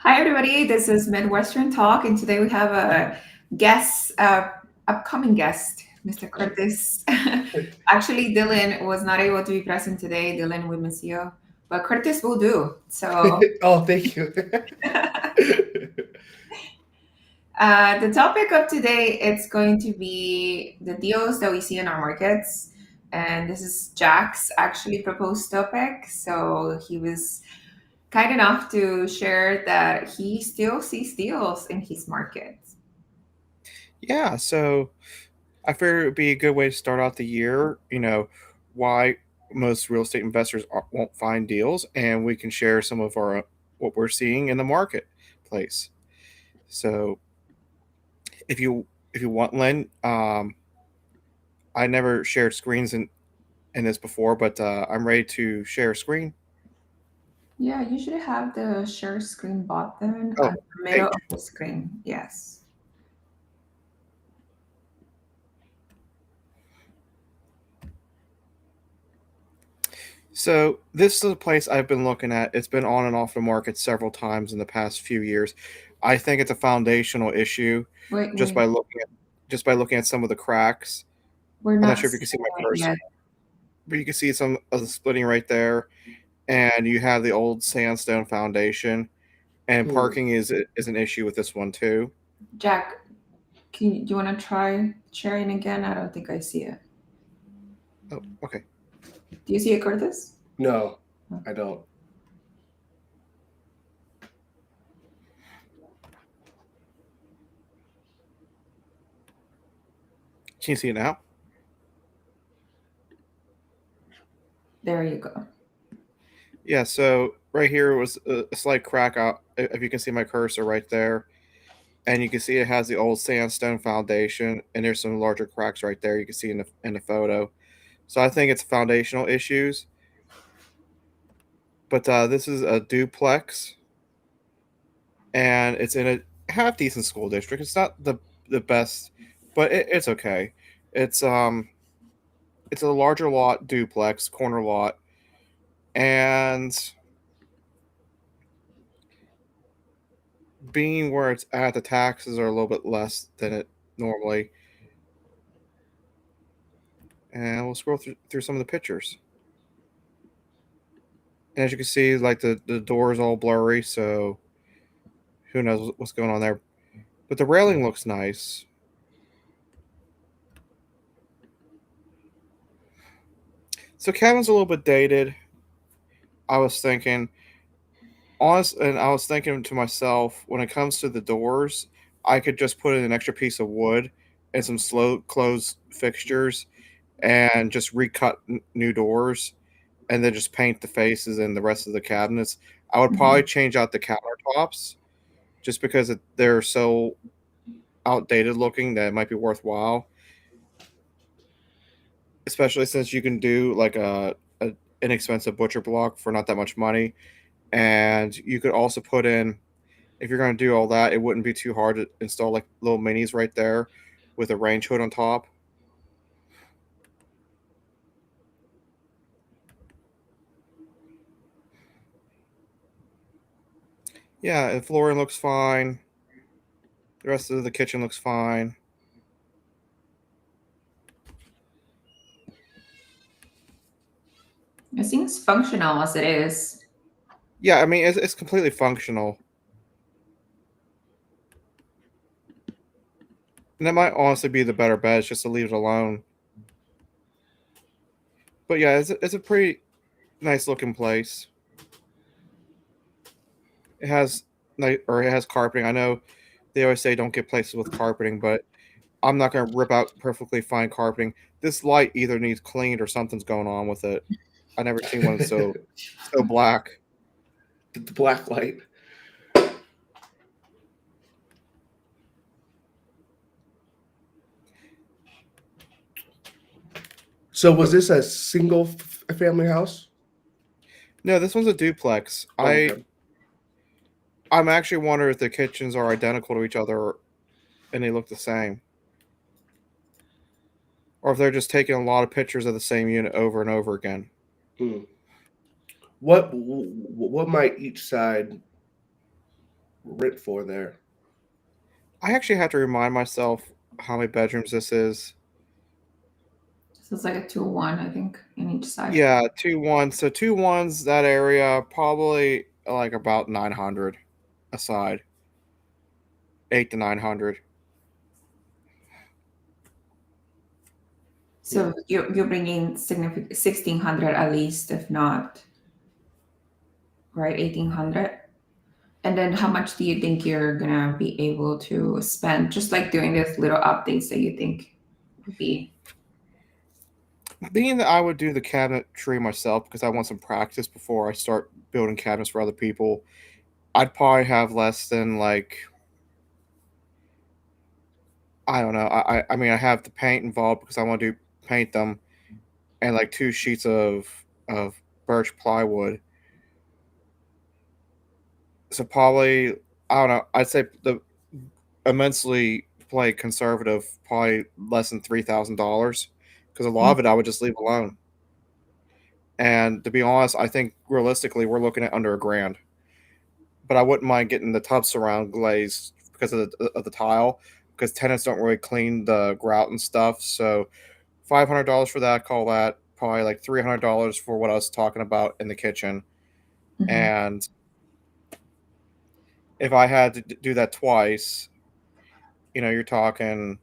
Hi, everybody. This is Midwestern Talk, and today we have a guest, upcoming guest, Mr. Curtis. Actually, Dylan was not able to be present today. Dylan, we miss you, but Curtis will do. So, Oh, thank you. the topic of today it's going to be the deals that we see in our markets, and this is Jack's actually proposed topic. So he was kind enough to share that he still sees deals in his market. Yeah, so I figured it would be a good way to start out the year. Why most real estate investors won't find deals, and we can share some of our what we're seeing in the marketplace. So, if you want, Lynn, I never shared screens in this before, but I'm ready to share a screen. Yeah, you should have the share screen button Oh, at the middle of page. the screen. Yes. So this is a place I've been looking at. It's been on and off the market several times in the past few years. I think it's a foundational issue Wait, just wait. by looking at some of the cracks. We're I'm not not sure if you can seeing see my it cursor, yet. but you can see some of the splitting right there, and you have the old sandstone foundation. And Hmm. parking is an issue with this one too. Jack, do you want to try sharing again? I don't think I see it. Oh, okay. Do you see it, Curtis? No, Oh. I don't. Can you see it now? There you go. Yeah. So right here was a slight crack out. If you can see my cursor right there, and you can see it has the old sandstone foundation, and there's some larger cracks right there. You can see in the photo. So I think it's foundational issues. But this is a duplex, and it's in a half decent school district. It's not the best, but it's okay. It's um it's a larger lot duplex corner lot, and being where it's at, the taxes are a little bit less than it normally. And we'll scroll through some of the pictures. And as you can see, like the door is all blurry, so who knows what's going on there. But the railing looks nice. So cabin's a little bit dated. I was thinking, and I was thinking to myself, when it comes to the doors, I could just put in an extra piece of wood and some slow close fixtures, and just recut new doors, and then just paint the faces and the rest of the cabinets. I would probably Mhm. change out the countertops just because they're so outdated looking that it might be worthwhile, especially since you can do like a inexpensive butcher block for not that much money, and you could also put in, if you're going to do all that, it wouldn't be too hard to install like little minis right there with a range hood on top. Yeah, and flooring looks fine. The rest of the kitchen looks fine. It seems functional as it is. Yeah, I mean it's completely functional, and that might honestly be the better bet, is just to leave it alone. But yeah, it's a pretty nice looking place. It has it has carpeting. I know they always say don't get places with carpeting, but I'm not gonna rip out perfectly fine carpeting. This light either needs cleaned or something's going on with it. I never seen one so black. The black light. So was this a single family house? No, this one's a duplex. Oh, okay. I'm actually wondering if the kitchens are identical to each other and they look the same, or if they're just taking a lot of pictures of the same unit over and over again. Hmm. What might each side? rent for there? I actually have to remind myself how many bedrooms this is. So it's like a 2-1, I think, in each side. Yeah, 2-1. So 2-1s, that area, probably like about 900 a side. 8 to 900. So you're bringing significant 1,600 at least, if not, right, 1,800. And then how much do you think you're gonna be able to spend just like doing this little updates that you think would be? Being that I would do the cabinetry myself because I want some practice before I start building cabinets for other people, I'd probably have less than like, I don't know. I mean I have the paint involved because I want to paint them, and like 2 sheets of birch plywood. So probably, I don't know. I'd say the immensely play conservative, probably less than $3,000 because a lot of it I would just leave alone. And to be honest, I think realistically we're looking at under $1,000. But I wouldn't mind getting the tub surround glazed because of the tile, because tenants don't really clean the grout and stuff. So $500 for that. Call that probably like $300 for what I was talking about in the kitchen. Mhm. And if I had to do that twice, you're talking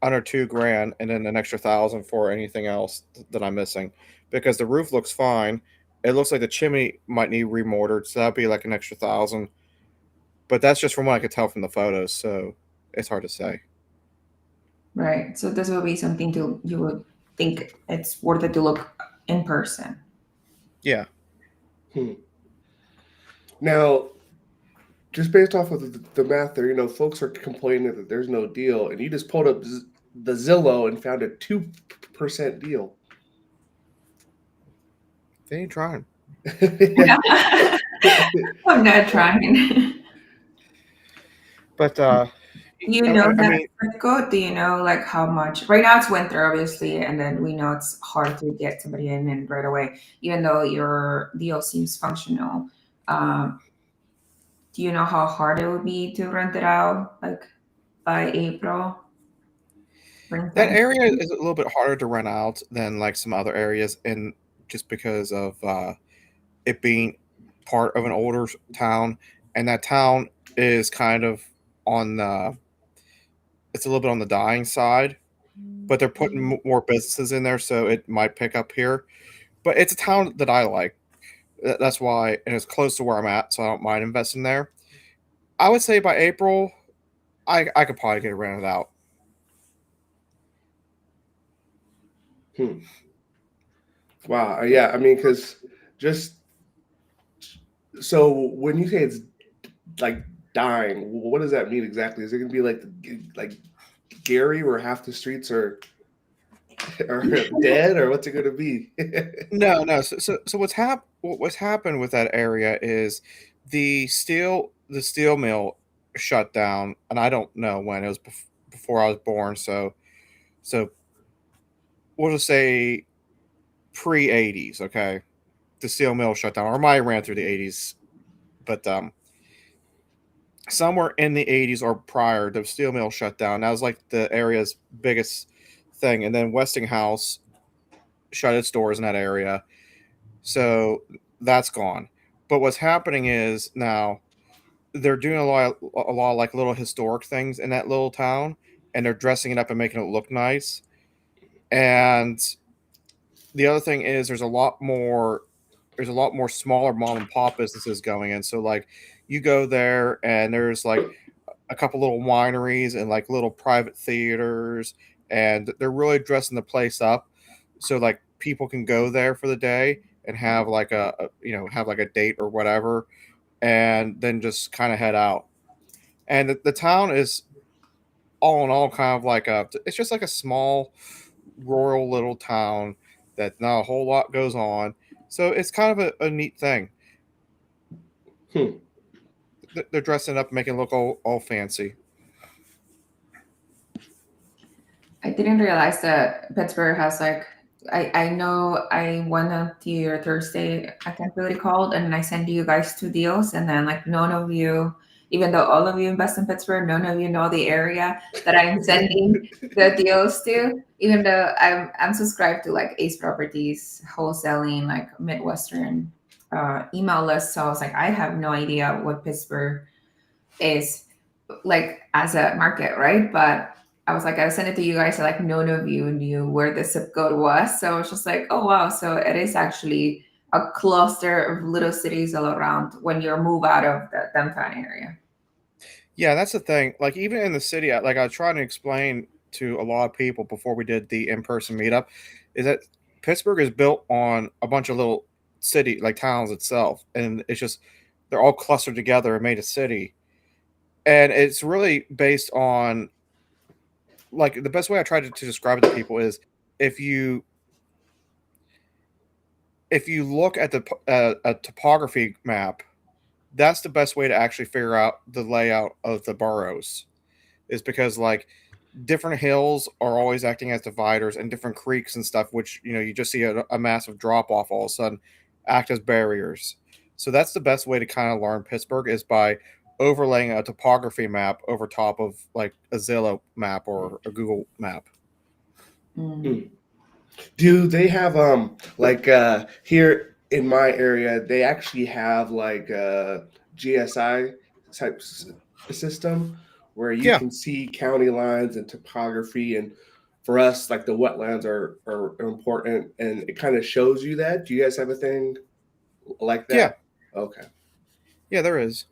under $2,000, and then an extra 1,000 for anything else that I'm missing, because the roof looks fine. It looks like the chimney might need remortared, so that'd be like an extra 1,000. But that's just from what I could tell from the photos, so it's hard to say. Right. So this will be something you would think it's worth it to look in person. Yeah. Now, just based off of the math there, folks are complaining that there's no deal, and you just pulled up the Zillow and found a 2% deal. They ain't trying. I'm not trying. But You know that zip code? Do you know like how much? Right now it's winter, obviously, and then we know it's hard to get somebody in and right away, even though your deal seems functional. Do you know how hard it would be to rent it out, like by April? that Springtime? area is a little bit harder to rent out than like some other areas, and just because of it being part of an older town, and that town is kind of on the it's a little bit on the dying side, but they're putting more businesses in there, so it might pick up here. But it's a town that I like. That's why, and it's close to where I'm at, so I don't mind investing there. I would say by April, I could probably get it rented out. Wow. Yeah. I mean, because just so when you say it's like dying, what does that mean exactly? Is it going to be like Gary, where half the streets are dead, or what's it going to be? No. So what's happened with that area is the steel mill shut down, and I don't know when it was before I was born. So we'll just say pre-80s. Okay, the steel mill shut down, or might have ran through the 80s, but somewhere in the 80s or prior, the steel mill shut down. That was like the area's biggest thing, and then Westinghouse shut its doors in that area. So that's gone. But what's happening is now they're doing a lot of like little historic things in that little town, and they're dressing it up and making it look nice. And the other thing is there's a lot more smaller mom and pop businesses going in. So like you go there and there's like a couple little wineries and like little private theaters, and they're really dressing the place up so like people can go there for the day and have like have like a date or whatever, and then just kind of head out. And the town is all in all kind of like it's just like a small rural little town that not a whole lot goes on, so it's kind of a neat thing. Hmm. They're dressing up, making it look all fancy. I didn't realize that Pittsburgh has like I know I went up to your Thursday, I can't really call, and I sent you guys two deals, and then like none of you, even though all of you invest in Pittsburgh, none of you know the area that I'm sending the deals to. Even though I'm subscribed to like Ace Properties wholesaling, like Midwestern email list, so I was like, I have no idea what Pittsburgh is like as a market, right? But I was like, I sent it to you guys, so like none of you knew where the zip code was. So I was just like, oh wow, so it is actually a cluster of little cities all around when you move out of the downtown area. Yeah, that's the thing. Like even in the city, like I was trying to explain to a lot of people before we did the in-person meetup, is that Pittsburgh is built on a bunch of little city like towns itself, and it's just they're all clustered together and made a city. And it's really based on like the best way I try to describe it to people is if you if you look at the a topography map, that's the best way to actually figure out the layout of the boroughs. Is because like different hills are always acting as dividers, and different creeks and stuff, which you just see a massive drop off all of a sudden, act as barriers. So that's the best way to kind of learn Pittsburgh is by overlaying a topography map over top of like a Zillow map or a Google map. Mm. Do they have like here in my area they actually have like a GSI type system where you Yeah, can see county lines and topography, and for us like the wetlands are important and it kind of shows you that. Do you guys have a thing like yeah, that? Okay. yeah. There is.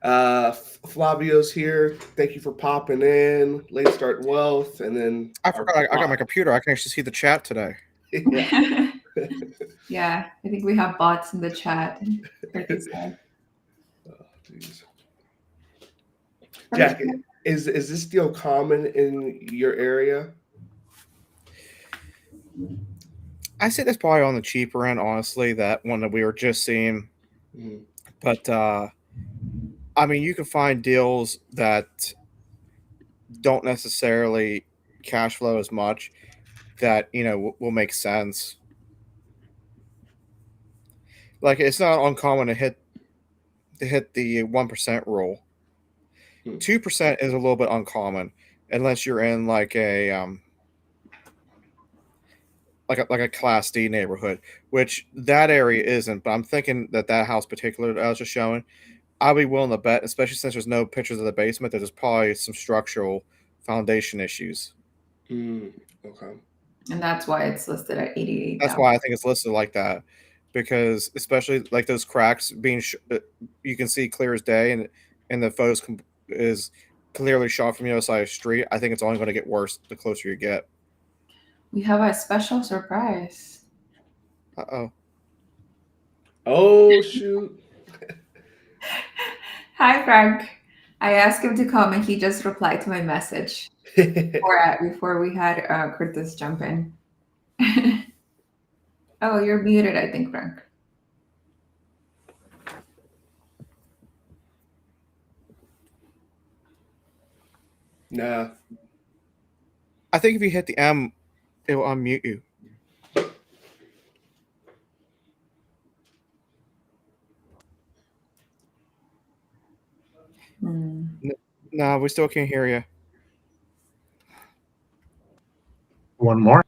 Flavio's here. Thank you for popping in. Late start wealth, and then I our forgot I got my computer. I can actually see the chat today. yeah. Yeah, I think we have bots in the chat. Pretty sad. Jeez. Jack, is this deal common in your area? I say that's probably on the cheaper end, honestly. That one that we were just seeing, Mhm. but I mean, you can find deals that don't necessarily cash flow as much that will make sense. Like it's not uncommon to hit the 1% rule. Hmm. 2% is a little bit uncommon unless you're in like a class D neighborhood, which that area isn't. But I'm thinking that house particular that I was just showing, I'll be willing to bet, especially since there's no pictures of the basement, that there's probably some structural foundation issues. Okay. And that's why it's listed at That's 88,000. why I think it's listed like that, because especially like those cracks being, you can see clear as day, and the photos is clearly shot from the other side of the street. I think it's only going to get worse the closer you get. We have a special surprise. Uh-oh. Oh shoot. Hi, Frank. I asked him to come and he just replied to my message before we had Curtis jump in. Oh, you're muted, I think, Frank. Nah. I think if you hit the M, it will unmute you. Hmm. No, we still can't hear you. One more.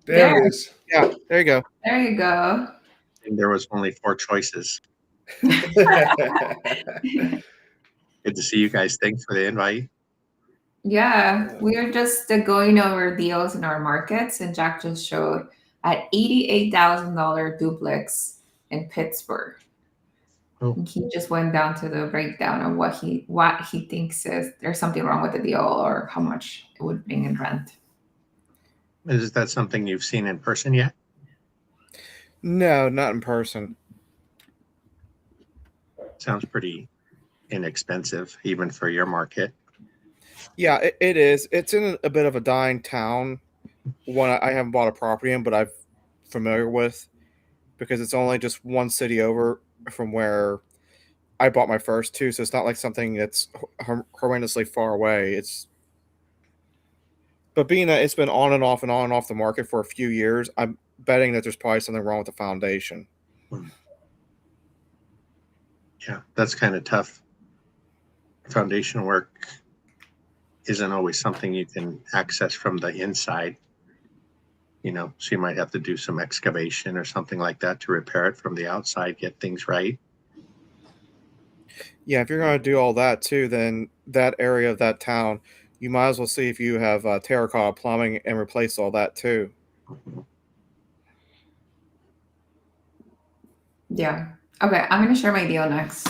There it is. Yeah, there you go. There you go. And there was only 4 choices. Good to see you guys. Thanks for the invite. Yeah, we're just going over deals in our markets, and Jack just showed at $88,000 duplex in Pittsburgh. Oh. And he just went down to the breakdown of what he thinks is there's something wrong with the deal or how much it would bring in rent. Is that something you've seen in person yet? No, not in person. Sounds pretty inexpensive, even for your market. Yeah, it is. It's in a bit of a dying town. One I haven't bought a property in, but I'm familiar with, because it's only just one city over from where I bought my first two. So it's not like something that's horrendously far away. But being that it's been on and off and on and off the market for a few years, I'm betting that there's probably something wrong with the foundation. Yeah, that's kind of tough. Foundation work isn't always something you can access from the inside. So you might have to do some excavation or something like that to repair it from the outside, get things right. Yeah, if you're going to do all that too, then that area of that town, you might as well see if you have terracotta plumbing and replace all that too. Yeah. Okay, I'm going to share my deal next.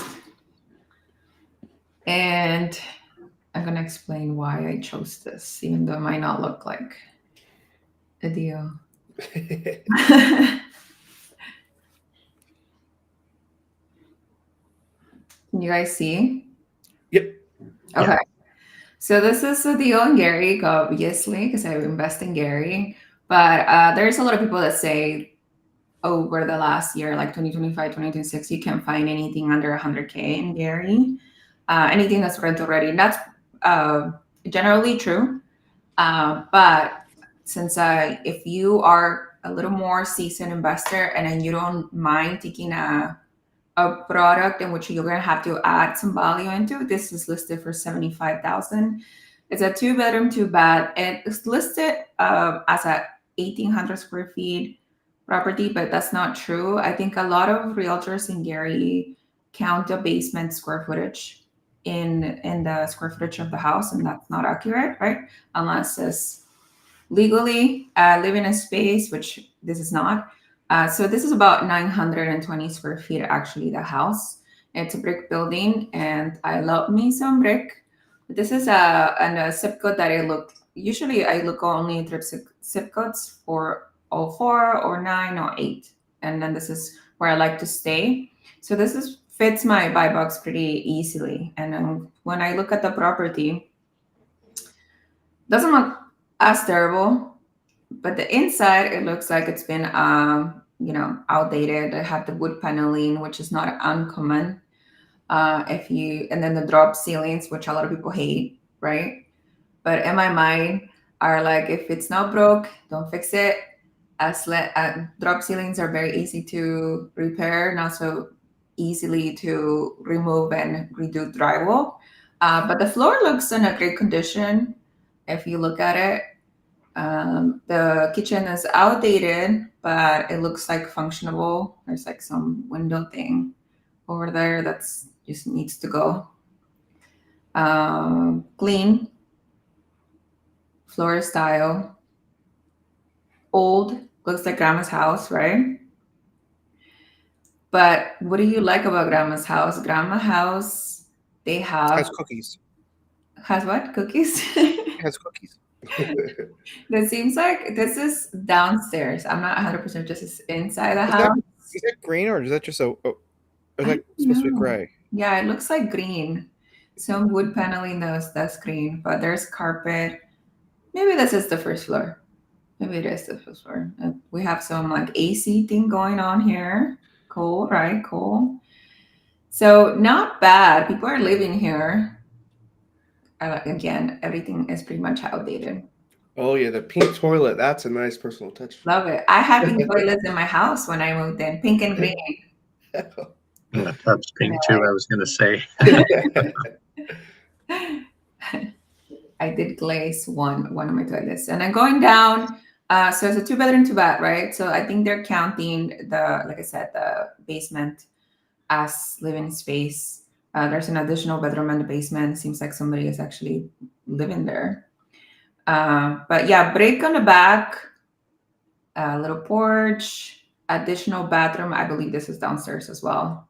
And I'm going to explain why I chose this, even though it might not look like a deal. Can you guys see? Yep. Okay. So this is a deal in Gary, obviously, because I invest in Gary. But there's a lot of people that say over the last year, like 2025, 2026, you can't find anything under 100K in Gary. Anything that's rental ready. And that's generally true. But since if you are a little more seasoned investor and then you don't mind taking a product in which you're going to have to add some value into, this is listed for $75,000. It's a 2-bedroom, 2-bath. It's listed as a 1,800 square feet property, but that's not true. I think a lot of realtors in Gary count the basement square footage in the square footage of the house, and that's not accurate, right? Unless it's legally living in space, which this is not. So this is about 920 square feet, actually, the house. It's a brick building, and I love me some brick. This is a zip code that usually I look only through zip codes for 04 or 9 or 8. And then this is where I like to stay. So this fits my buy box pretty easily. And then when I look at the property, doesn't look as terrible, but the inside, it looks like it's been outdated. I have the wood paneling, which is not uncommon. And then the drop ceilings, which a lot of people hate, right? But in my mind are like, if it's not broke, don't fix it. Drop ceilings are very easy to repair, not so easily to remove and redo drywall. But the floor looks in a great condition if you look at it. The kitchen is outdated, but it looks like functionable. There's like some window thing over there that's just needs to go. Clean, floor style, old, looks like grandma's house, right? But what do you like about grandma's house? Grandma house, they Has have cookies. has what? Cookies? Has cookies. That seems like this is downstairs. I'm not 100% just inside the Is house. that green or is that just or is I that supposed to be don't know. gray? Yeah, it looks like green. Some wood paneling that's green, but there's carpet. Maybe this is the first floor. Maybe it is the first floor. We have some like AC thing going on here. Cool, right? Cool. So not bad. People are living here. Again, everything is pretty much outdated. Oh yeah, the pink toilet. That's a nice personal touch. Love it. I had pink toilets in my house when I moved in, pink and green. And the tub's pink too, I was going to say. I did glaze one of my toilets, and then going down. So it's a 2-bedroom, 2-bath, right? So I think they're counting like I said, the basement as living space. There's an additional bedroom in the basement. Seems like somebody is actually living there. But yeah, brick on the back, a little porch, additional bathroom. I believe this is downstairs as well.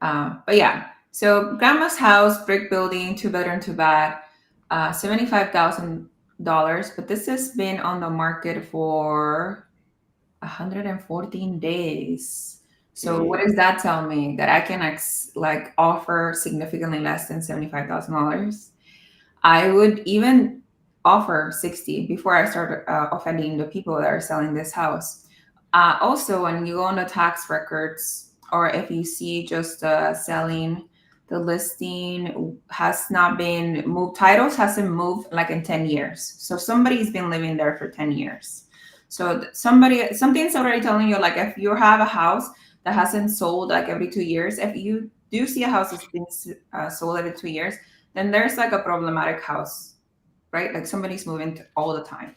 But yeah, so grandma's house, brick building, 2-bedroom, 2-bath, $75,000. But this has been on the market for 114 days. So what does that tell me? That I can offer significantly less than $75,000. I would even offer 60 before I start offending the people that are selling this house. Also, when you go on the tax records, or if you see just selling the listing has not been moved. Titles hasn't moved like in 10 years. So somebody's been living there for 10 years. So something's already telling you, like if you have a house that hasn't sold like every 2 years, if you do see a house that's been sold every 2 years, then there's like a problematic house, right? Like somebody's moving all the time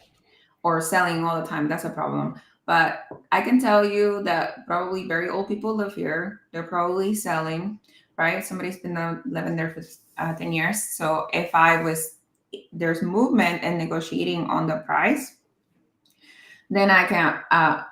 or selling all the time. That's a problem. But I can tell you that probably very old people live here. They're probably selling, right? Somebody's been living there for 10 years. So if there's movement and negotiating on the price, then I can I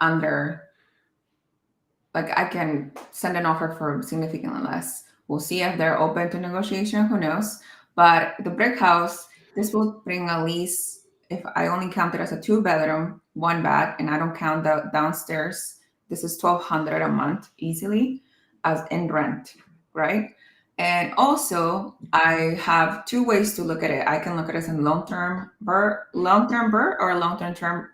can send an offer for significantly less. We'll see if they're open to negotiation. Who knows? But the brick house, this will bring at least, if I only count it as a 2 bedroom, 1 bath, and I don't count the downstairs, this is 1,200 a month easily as in rent, right? And also, I have two ways to look at it. I can look at it as a long-term BRRRR, or a long-term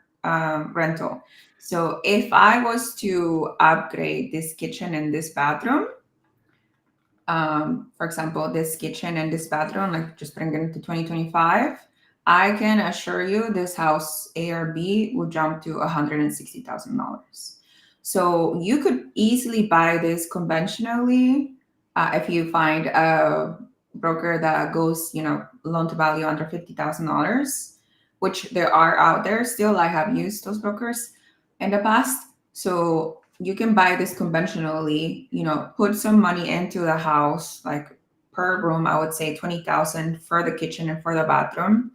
rental. So if I was to upgrade this kitchen and this bathroom, for example, this kitchen and this bathroom, like just bring it to 2025, I can assure you this house ARB will jump to $160,000. So you could easily buy this conventionally if you find a broker that goes, loan to value under $50,000, which there are out there still. I have used those brokers in the past. So you can buy this conventionally, put some money into the house, like per room, I would say 20,000 for the kitchen and for the bathroom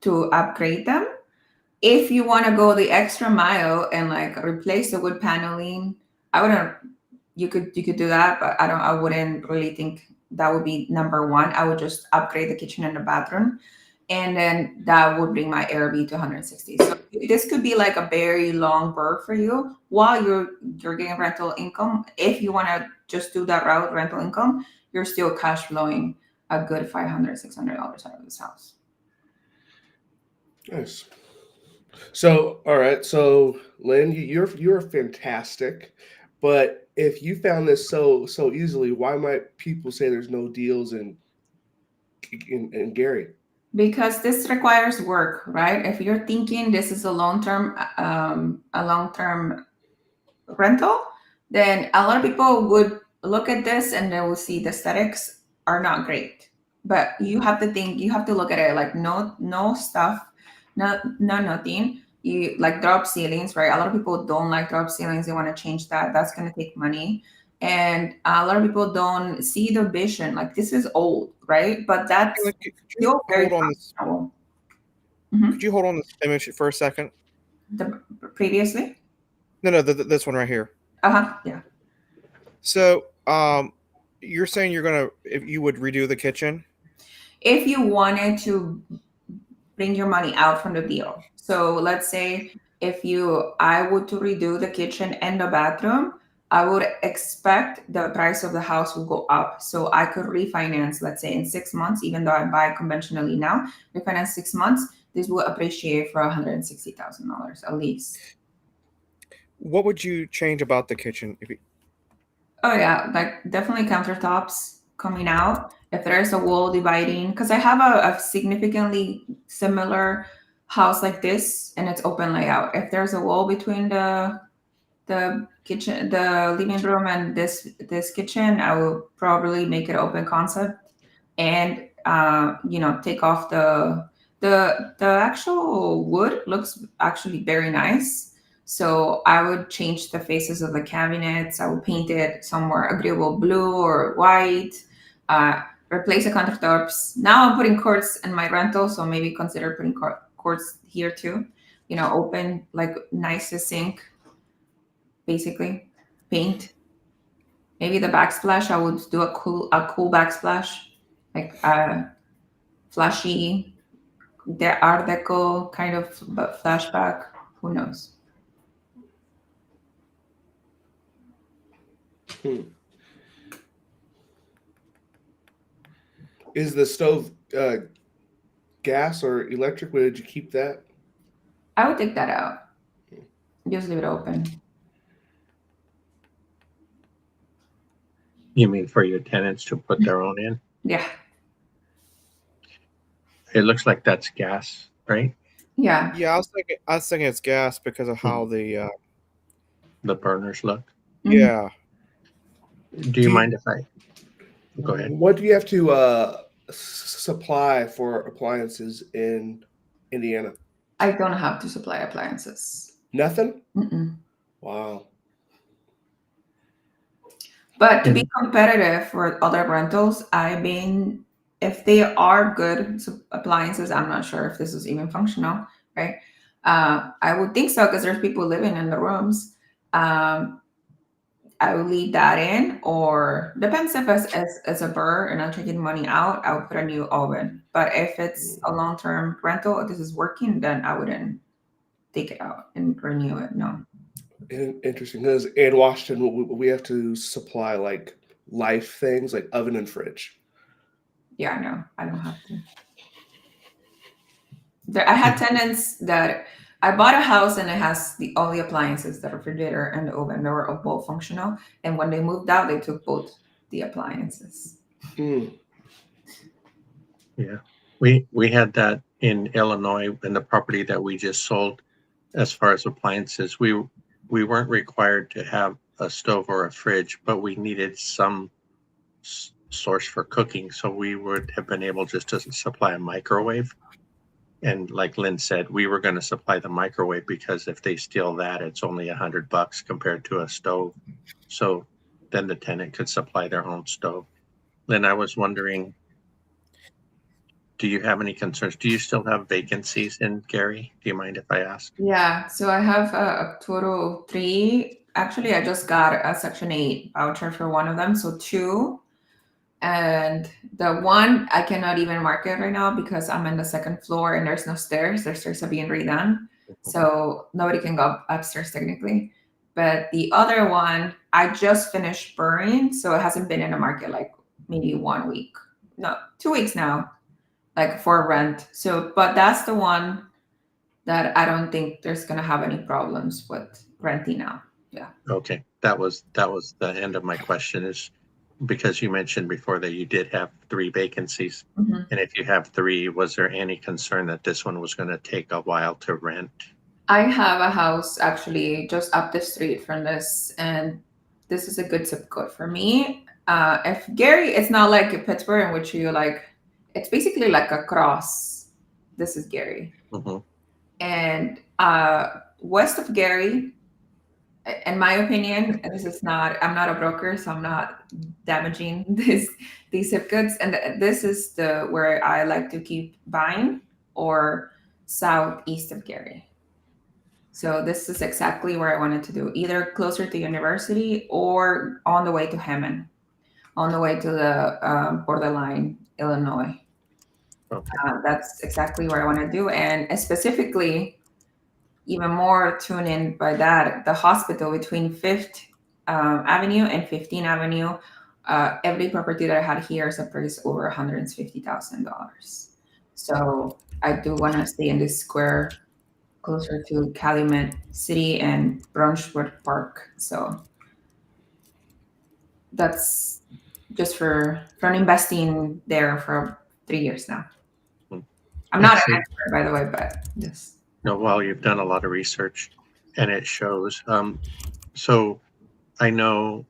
to upgrade them. If you want to go the extra mile and like replace the wood paneling, I wouldn't, you could do that, but I wouldn't really think that would be number one. I would just upgrade the kitchen and the bathroom, and then that would bring my ARB to 160. So this could be like a very long burr for you while you're getting rental income. If you want to just do that route, rental income, you're still cash flowing a good $500-$600 out of this house. Nice. So, all right. So, Lynn, you're fantastic, but if you found this so easily, why might people say there's no deals in Gary? Because this requires work, right? If you're thinking this is a long-term rental, then a lot of people would look at this and they will see the aesthetics are not great. But you have to look at it like no stuff, nothing. You like drop ceilings, right? A lot of people don't like drop ceilings. They want to change that. That's going to take money. And a lot of people don't see the vision. Like this is old, right? But that's still very functional. Could you hold on this image for a second? Previously? No, this one right here. Yeah. So, you're saying if you would redo the kitchen? If you wanted to bring your money out from the deal. So let's say I would to redo the kitchen and the bathroom, I would expect the price of the house will go up. So I could refinance, let's say in 6 months, even though I buy conventionally now, refinance 6 months, this will appreciate for $160,000 at least. What would you change about the kitchen? Oh yeah, like definitely countertops coming out. If there's a wall dividing, because I have a significantly similar house like this, and it's open layout. If there's a wall between the kitchen, the living room, and this kitchen, I will probably make it open concept, and take off the actual wood looks actually very nice. So I would change the faces of the cabinets. I would paint it somewhere agreeable blue or white. Replace the countertops. Now I'm putting quartz in my rental, so maybe consider putting quartz here too. Open like nice to sink. Basically, paint. Maybe the backsplash. I would do a cool backsplash, like flashy, the Art Deco kind of flashback. Who knows? Is the stove gas or electric? Would you keep that? I would take that out. Just leave it open. You mean for your tenants to put their own in? Yeah. It looks like that's gas, right? Yeah. Yeah, I was thinking it's gas because of how the The burners look. yeah. Do you mind if I go ahead? What do you have to supply for appliances in Indiana? I don't have to supply appliances. Nothing. Mm-mm. Wow. But to be competitive for other rentals, if they are good appliances, I'm not sure if this is even functional, right? I would think so because there's people living in the rooms. I would leave that in, or depends if it's as a burr and I'm taking money out, I would put a new oven. But if it's a long term rental, if this is working, then I wouldn't take it out and renew it. No. Interesting. Because in Washington, we have to supply like life things like oven and fridge. Yeah, no, I don't have to. I had tenants that I bought a house and it has all the appliances, the refrigerator and the oven. They were both functional. And when they moved out, they took both the appliances. Mm. Yeah, we had that in Illinois in the property that we just sold. As far as appliances, we weren't required to have a stove or a fridge, but we needed some source for cooking, so we would have been able just to supply a microwave. And like Lynn said, we were going to supply the microwave because if they steal that, it's only $100 compared to a stove. So then the tenant could supply their own stove. Lynn, I was wondering, do you have any concerns? Do you still have vacancies in Gary? Do you mind if I ask? Yeah, so I have a total of 3. Actually, I just got a Section 8 voucher for one of them, so 2. And the one I cannot even market right now because I'm in the 2nd floor and there's no stairs. The stairs are being redone. So nobody can go upstairs technically. But the other one, I just finished burning. So it hasn't been in the market like maybe 1 week. No, 2 weeks now, like for rent. So, but that's the one that I don't think there's going to have any problems with renting out. Yeah. Okay. That was the end of my question, is because you mentioned before that you did have 3 vacancies. Mm-hmm. And if you have 3, was there any concern that this one was going to take a while to rent? I have a house actually just up the street from this, and this is a good zip code for me. If Gary, it's not like Pittsburgh in which you like, it's basically like a cross. This is Gary. Mm-hmm. And west of Gary, in my opinion, this is not, I'm not a broker, so I'm not damaging these zip codes. And this is where I like to keep buying, or southeast of Gary. So this is exactly where I wanted to do, either closer to university or on the way to Hammond, on the way to the borderline, Illinois. Okay. That's exactly where I want to do. And specifically, even more tuned in by that, the hospital between 5th Avenue and 15th Avenue, every property that I had here is appraised over $150,000. So I do want to stay in this square closer to Calumet City and Brunswick Park. So that's just for investing there for 3 years now. I'm not an expert, by the way, but just. No, well, you've done a lot of research and it shows. So I know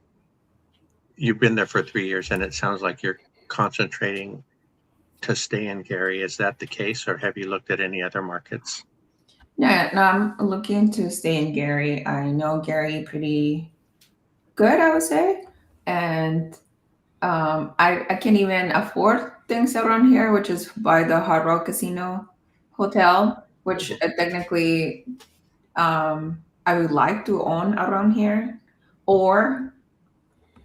you've been there for 3 years and it sounds like you're concentrating to stay in Gary. Is that the case, or have you looked at any other markets? Yeah, no, I'm looking to stay in Gary. I know Gary pretty good, I would say. And I can't even afford things around here, which is by the Hard Rock Casino Hotel, which technically I would like to own around here, or,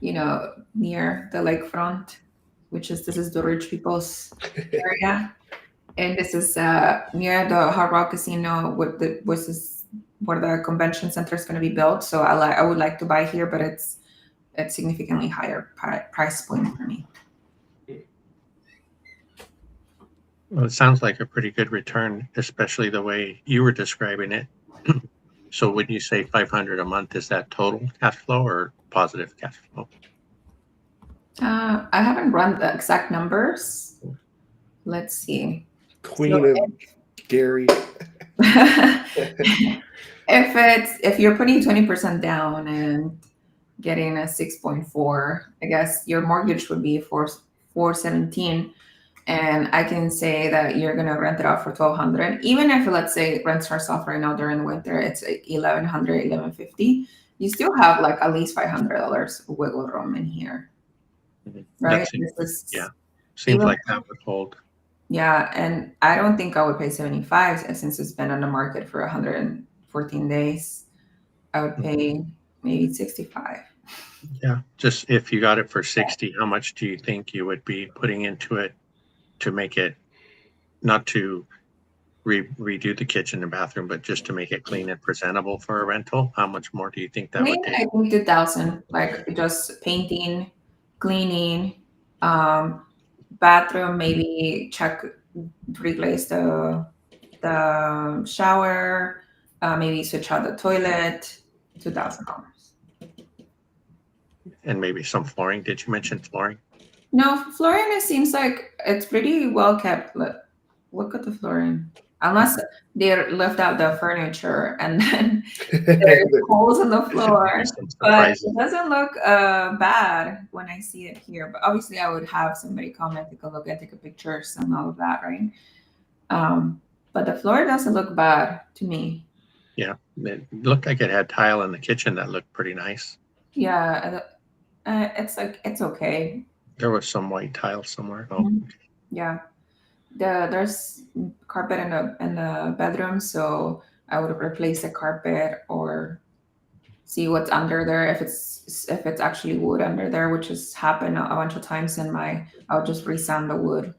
near the lakefront, this is the rich people's area. And this is near the Hard Rock Casino, which is where the convention center is going to be built. So I would like to buy here, but it's significantly higher price point for me. Well, it sounds like a pretty good return, especially the way you were describing it. So when you say $500 a month, is that total cash flow or positive cash flow? I haven't run the exact numbers. Let's see. Queen of Gary. If you're putting 20% down and getting a 6.4, I guess your mortgage would be 417, and I can say that you're gonna rent it out for 1,200. Even if, let's say, rent starts off right now during the winter, it's like 1,100, 1,150. You still have like at least $500 wiggle room in here, Mhm. right? Seems, This is yeah, seems even like that would hold. yeah, and I don't think I would pay 75 since it's been on the market for 114 days. I would pay maybe 65. Yeah, just if you got it for 60, how much do you think you would be putting into it to make it, not to redo the kitchen and bathroom, but just to make it clean and presentable for a rental? How much more do you think that Clean, would take? I think 2,000, like just painting, cleaning, um, bathroom, maybe check, replace the shower, maybe switch out the toilet, $2,000. And maybe some flooring. Did you mention flooring? No, flooring, it seems like it's pretty well kept. Look at the flooring. Unless they left out the furniture and then there's holes in the floor. Some But surprises. it doesn't look bad when I see it here. But obviously, I would have somebody come and take a look and take a pictures and all of that, right? But the floor doesn't look bad to me. Yeah, it looked like it had tile in the kitchen that looked pretty nice. Yeah, it's like it's okay. There was some white tile somewhere. Oh, Yeah. There's carpet in the bedroom, so I would replace the carpet or see what's under there, if it's actually wood under there, which has happened a bunch of times in my. I'll just resand the wood,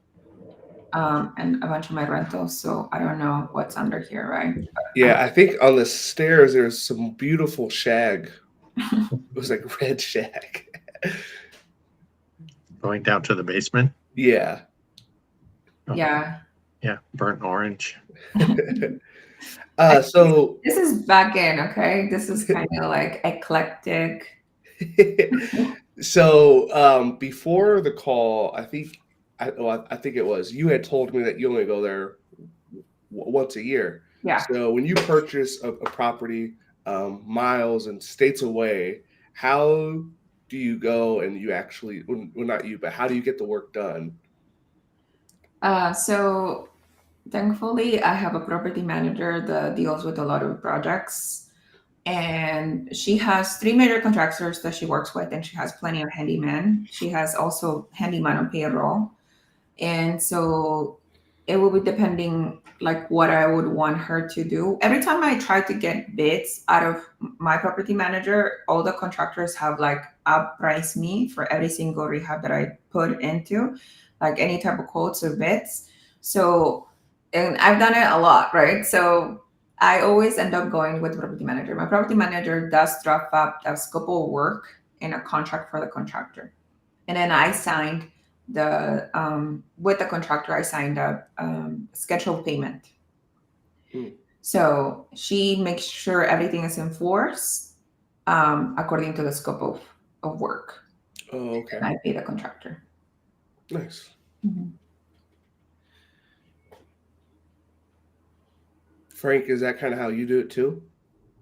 and a bunch of my rentals, so I don't know what's under here, right? Yeah, I think on the stairs there's some beautiful shag. It was like red shag. going down to the basement. Yeah. Oh, Yeah. yeah, burnt orange. So This is back in, okay? This is kind of like eclectic. so before the call, I think it was you had told me that you only go there once a year. Yeah. So when you purchase a property miles and states away, how do you go and you actually, well, not you, but how do you get the work done? So thankfully, I have a property manager that deals with a lot of projects, and she has three major contractors that she works with, and she has plenty of handyman. She has also handyman on payroll, and so it will be depending like what I would want her to do. Every time I try to get bids out of my property manager, all the contractors have like outpriced me for every single rehab that I put into, like any type of quotes or bids. So, and I've done it a lot, right? So I always end up going with the property manager. My property manager does draft up the scope of work in a contract for the contractor, and then I signed the with the contractor. I signed a scheduled payment. Hmm. So she makes sure everything is enforced according to the scope of work. Oh, okay. And I pay the contractor. Nice. Mhm. Frank, is that kind of how you do it too?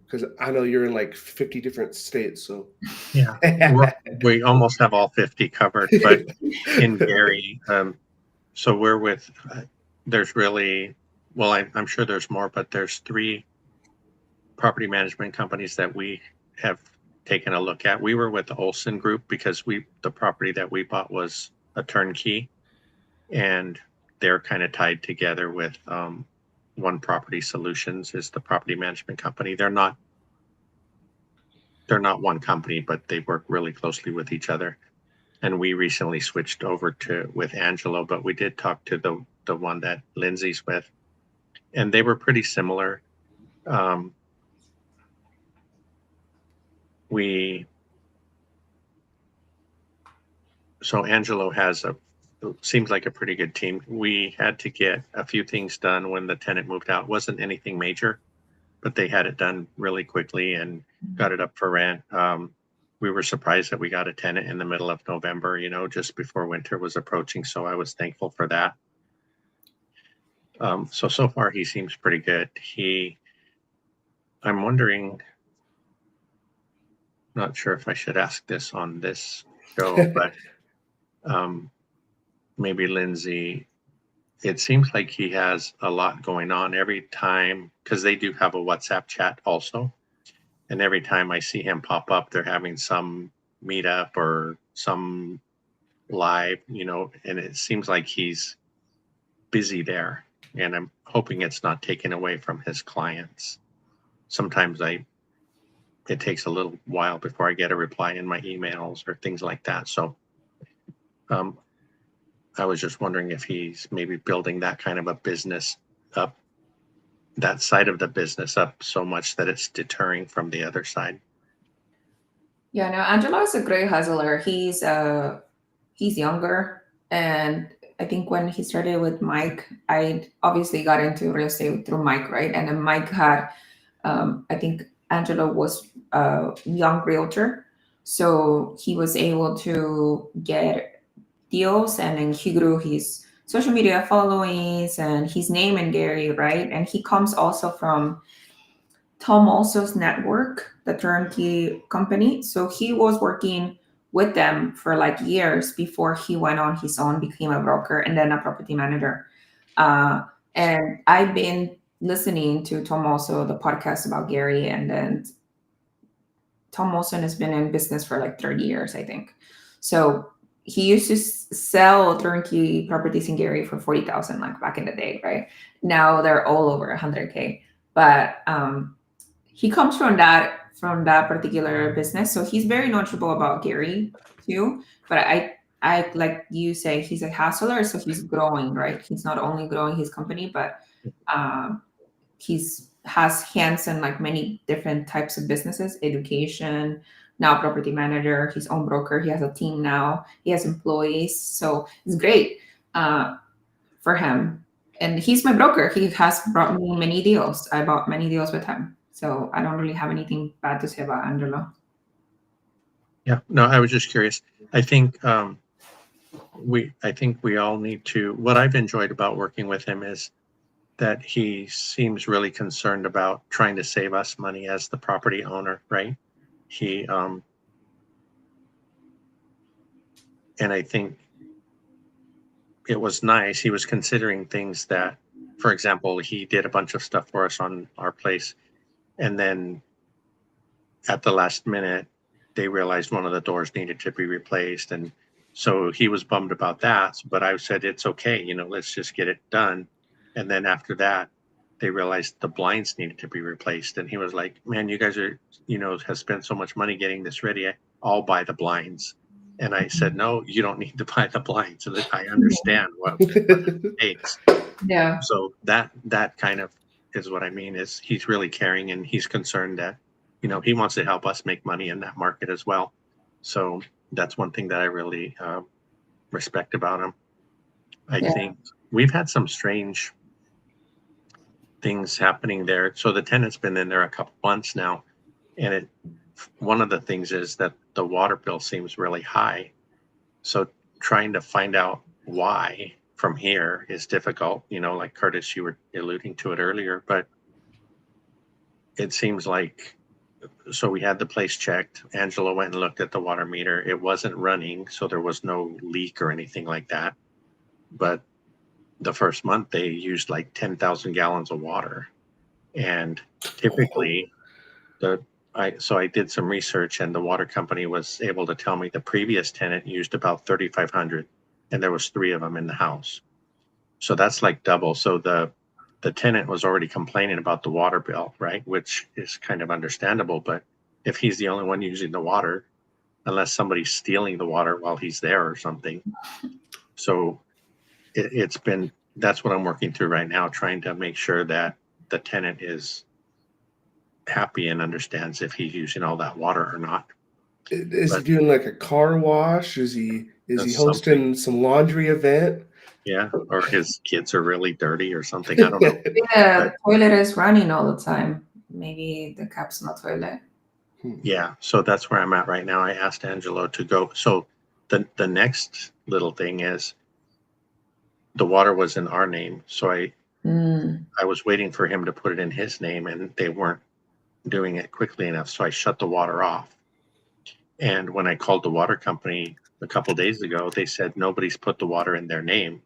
Because I know you're in like 50 different states, so Yeah, we almost have all 50 covered, but in Gary, so we're with, there's really, well, I'm sure there's more, but there's 3 property management companies that we have taken a look at. We were with the Olson Group because the property that we bought was a turnkey, and they're kind of tied together with One Property Solutions is the property management company. They're not one company, but they work really closely with each other. And we recently switched over to with Angelo, but we did talk to the one that Lindsay's with, and they were pretty similar. So Angelo seems like a pretty good team. We had to get a few things done when the tenant moved out. It wasn't anything major, but they had it done really quickly and got it up for rent. we were surprised that we got a tenant in the middle of November, just before winter was approaching. So I was thankful for that. So far he seems pretty good. I'm wondering, not sure if I should ask this on this show, but maybe Lindsay, it seems like he has a lot going on every time, because they do have a WhatsApp chat also. And every time I see him pop up, they're having some meetup or some live, and it seems like he's busy there. And I'm hoping it's not taken away from his clients. Sometimes it takes a little while before I get a reply in my emails or things like that. So I was just wondering if he's maybe building that kind of a business up, that side of the business up so much that it's deterring from the other side. Yeah, no, Angelo is a great hustler. He's younger, and I think when he started with Mike, I obviously got into real estate through Mike, right? And then Mike had, I think Angelo was a young realtor, so he was able to get deals, and then he grew his social media followings and his name in Gary, right? And he comes also from Tom Also's network, the turnkey company. So he was working with them for like years before he went on his own, became a broker and then a property manager. And I've been listening to Tom Also, the podcast about Gary, and then Tom Olson has been in business for like 30 years, I think. So he used to sell turnkey properties in Gary for 40,000, like back in the day, right? Now they're all over 100K. But he comes from that particular business, so he's very knowledgeable about Gary too. But I like you say, he's a hustler, so he's growing, right? He's not only growing his company, but he's has hands in like many different types of businesses, education, now property manager, his own broker. He has a team now. He has employees, so it's great for him. And he's my broker. He has brought me many deals. I bought many deals with him. So I don't really have anything bad to say about Angelo. Yeah, no, I was just curious. I think we all need to. What I've enjoyed about working with him is that he seems really concerned about trying to save us money as the property owner, right? He and I think it was nice. He was considering things that, for example, he did a bunch of stuff for us on our place, and then at the last minute, they realized one of the doors needed to be replaced. And so he was bummed about that. But I said, it's okay, let's just get it done. And then after that, they realized the blinds needed to be replaced. And he was like, man, you guys are, have spent so much money getting this ready. I'll buy the blinds. And I said, no, you don't need to buy the blinds. So I understand what it takes. Yeah. So that kind of is what I mean, is he's really caring, and he's concerned that, he wants to help us make money in that market as well. So that's one thing that I really respect about him. I think we've had some strange things happening there. So the tenant's been in there a couple months now, and one of the things is that the water bill seems really high. So trying to find out why from here is difficult, like Curtis, you were alluding to it earlier, but it seems like, so we had the place checked. Angelo went and looked at the water meter. It wasn't running, so there was no leak or anything like that. But the first month they used like 10,000 gallons of water. And typically I did some research, and the water company was able to tell me the previous tenant used about 3,500, and there was 3 of them in the house. So that's like double. So the tenant was already complaining about the water bill, right? Which is kind of understandable. But if he's the only one using the water, unless somebody's stealing the water while he's there or something. So that's what I'm working through right now, trying to make sure that the tenant is happy and understands if he's using all that water or not. Is he doing like a car wash? Is he hosting some laundry event? Yeah, or his kids are really dirty or something. I don't know. Yeah, the toilet is running all the time. Maybe the cap's not toilet. Yeah, so that's where I'm at right now. I asked Angelo to go. So the next little thing is the water was in our name, so Mm. I was waiting for him to put it in his name, and they weren't doing it quickly enough, so I shut the water off. And when I called the water company a couple days ago, they said nobody's put the water in their name.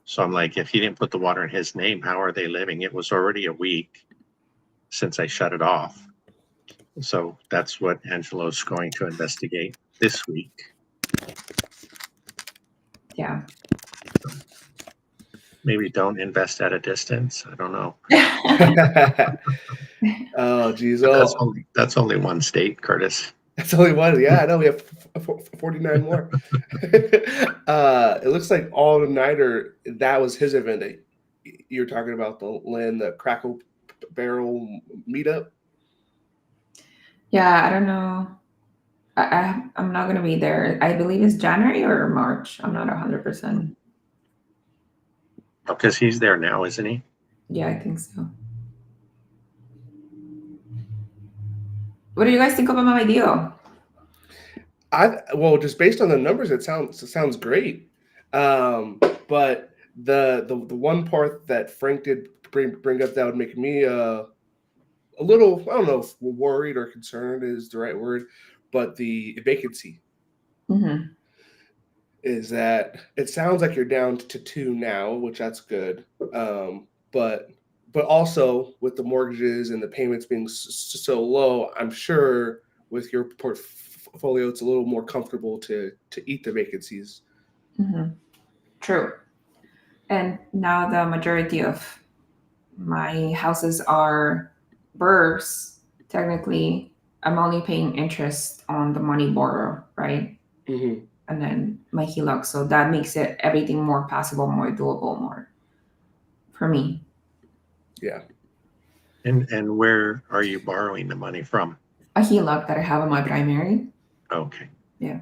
So I'm like, if he didn't put the water in his name, how are they living? It was already a week since I shut it off. So that's what Angelo's going to investigate this week. Yeah. Maybe don't invest at a distance. I don't know. Oh, geez. But Oh, that's only one state, Curtis. that's only one. Yeah, I know. We have 49 more. It looks like All Nighter, that was his event that you were talking about, the Crackle Barrel meetup. Yeah, I don't know. I'm not gonna be there. I believe it's January or March. I'm not 100%. Because he's there now, isn't he? Yeah, I think so. What do you guys think about my deal? Well, just based on the numbers, it sounds great. But the one part that Frank did bring up that would make me a little, I don't know if worried or concerned is the right word, but the vacancy Mm-hmm. is that it sounds like you're down to 2 now, which that's good. But also with the mortgages and the payments being so low, I'm sure with your portfolio, it's a little more comfortable to eat the vacancies. Mm-hmm. True. And now the majority of my houses are burrs. Technically, I'm only paying interest on the money borrow, right? Mm-hmm. And then my HELOC. So that makes it everything more possible, more doable, more for me. Yeah. And where are you borrowing the money from? A HELOC that I have on my primary. Okay. Yeah.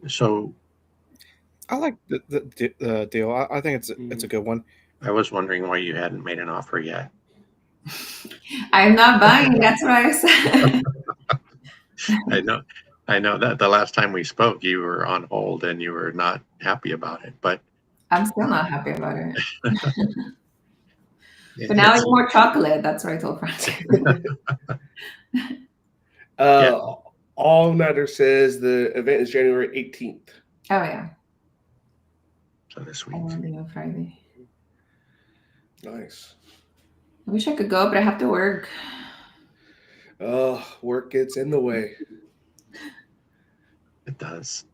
So I like the deal. I think it's a good one. I was wondering why you hadn't made an offer yet. I'm not buying. That's what I said. I know that the last time we spoke, you were on hold and you were not happy about it, but I'm still not happy about it. But now it's more chocolate. That's what I told Francis. Yeah. All Nighter says the event is January 18th. Oh yeah. So this I week. won't be on Friday. Nice. I wish I could go, but I have to work. Oh, work gets in the way. It does.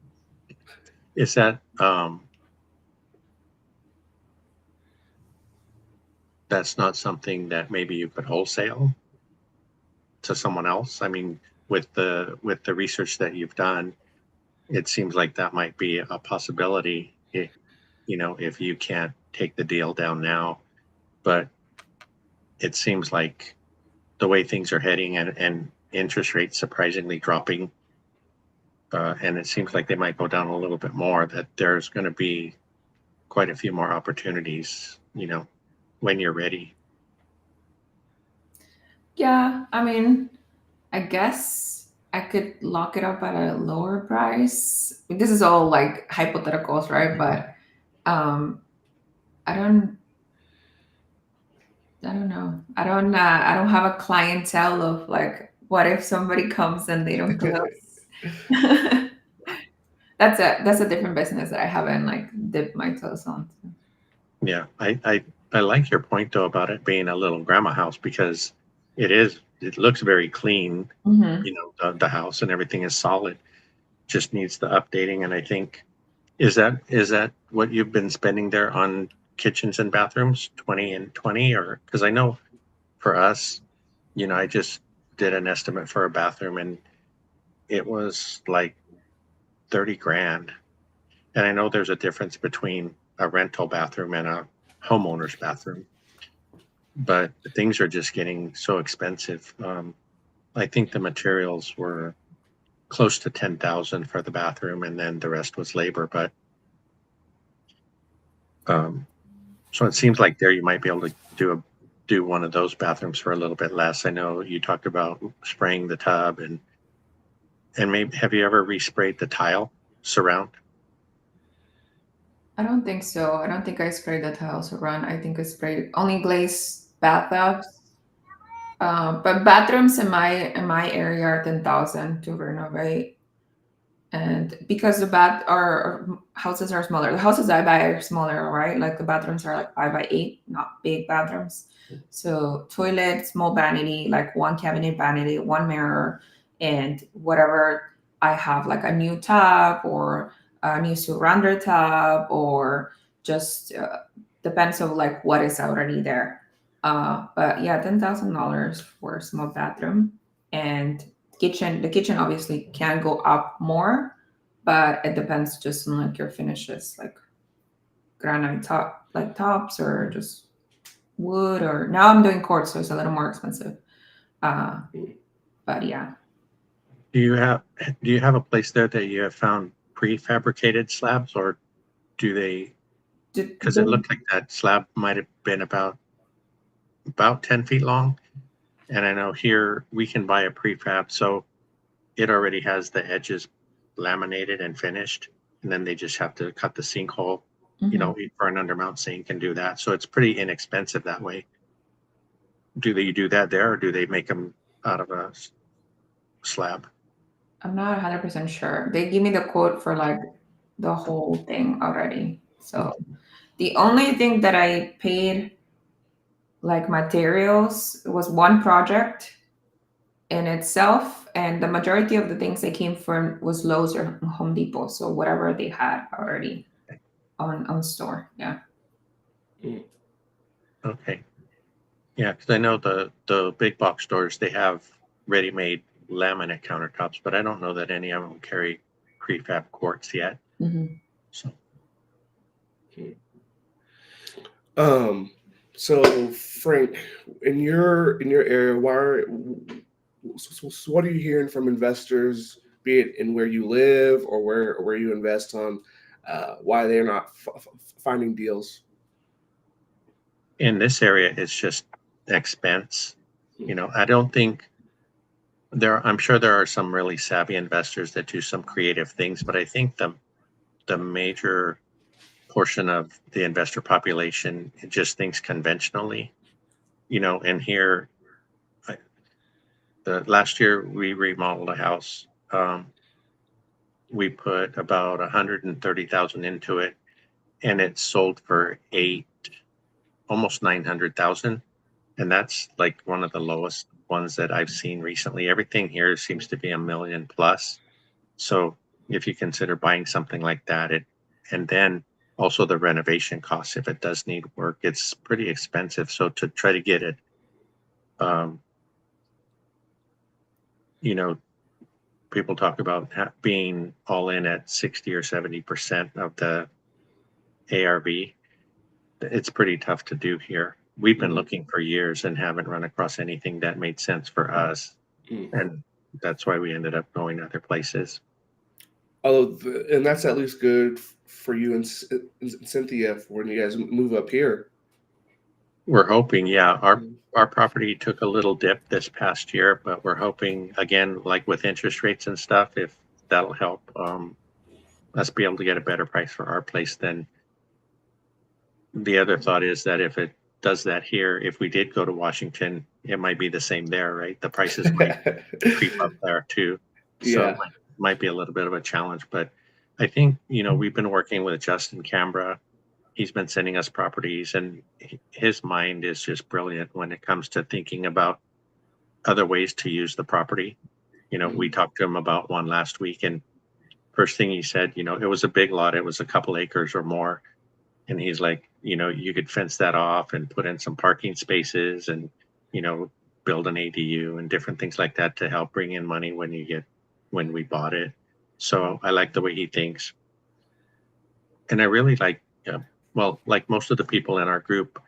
Is that that's not something that maybe you could wholesale to someone else? I mean, with the research that you've done, it seems like that might be a possibility. If you can't take the deal down now, but it seems like the way things are heading and interest rates surprisingly dropping, and it seems like they might go down a little bit more, that there's going to be quite a few more opportunities, when you're ready. Yeah, I mean, I guess I could lock it up at a lower price. This is all like hypotheticals, right? But I don't know. I don't have a clientele of like, what if somebody comes and they don't close? That's a different business that I haven't like dipped my toes on. Yeah, I like your point though about it being a little grandma house, because it looks very clean. Mm-hmm. The house and everything is solid, just needs the updating. And I think is that what you've been spending there on kitchens and bathrooms, 20 and 20? Or because I know for us, I just did an estimate for a bathroom and it was like 30 grand. And I know there's a difference between a rental bathroom and a homeowner's bathroom, but things are just getting so expensive. I think the materials were close to 10,000 for the bathroom, and then the rest was labor. But so it seems like there you might be able to do do one of those bathrooms for a little bit less. I know you talked about spraying the tub and maybe, have you ever resprayed the tile surround? I don't think so. I don't think I sprayed the tiles around. I think I sprayed only glazed bathtubs. But bathrooms in my area are 10,000 to renovate, and because the bath our houses are smaller. The houses I buy are smaller, right? Like the bathrooms are like 5 by 8, not big bathrooms. So toilet, small vanity, like one cabinet vanity, one mirror, and whatever I have, like a new tub or a new surrounder tub, or just depends on like what is already there. But yeah, $10,000 for a small bathroom, and kitchen. The kitchen obviously can go up more, but it depends just on like your finishes, like granite top, like tops, or just wood. Or now I'm doing quartz, so it's a little more expensive. Uh, but yeah, Do you have a place there that you have found prefabricated slabs, or do they? Because it looked like that slab might have been about 10 feet long, and I know here we can buy a prefab, so it already has the edges laminated and finished, and then they just have to cut the sinkhole, you know, for an undermount sink and do that. So it's pretty inexpensive that way. Do they do that there, or do they make them out of a slab? I'm not 100% sure. They give me the quote for like the whole thing already. So the only thing that I paid like materials was one project in itself, and the majority of the things that came from was Lowe's or Home Depot. So whatever they had already on store. Yeah. Okay. Yeah, because I know the big box stores, they have ready-made laminate countertops, but I don't know that any of them carry prefab quartz yet. So So Frank, in your area, what are you hearing from investors, be it in where you live or where you invest, on why they're not finding deals? in this area, it's just expense. You know, I don't think I'm sure there are some really savvy investors that do some creative things, but I think the major portion of the investor population just thinks conventionally, you know. And here, the last year we remodeled a house. We put about 130,000 into it, and it sold for almost 900,000, and that's like one of the lowest ones that I've seen recently. Everything here seems to be $1 million plus. So if you consider buying something like that, and then also the renovation costs, if it does need work, it's pretty expensive. So to try to get it, you know, people talk about being all in at 60 or 70% of the ARV. It's pretty tough to do here. We've been looking for years and haven't run across anything that made sense for us. And that's why we ended up going other places. And that's at least good for you and Cynthia for when you guys move up here. We're hoping, yeah. Our property took a little dip this past year, but we're hoping, again, like with interest rates and stuff, if that'll help us be able to get a better price for our place. Then the other thought is that if it does that here, if we did go to Washington, it might be the same there, right? The prices might creep up there too. So Yeah. it might be a little bit of a challenge, but I think, you know, we've been working with Justin Cambra. He's been sending us properties, and his mind is just brilliant when it comes to thinking about other ways to use the property. You know, we talked to him about one last week, and first thing he said, you know, it was a big lot. It was a couple acres or more. And he's like, you know, you could fence that off and put in some parking spaces and, you know, build an ADU and different things like that to help bring in money when we bought it. So I like the way he thinks. And I really like, well, like most of the people in our group,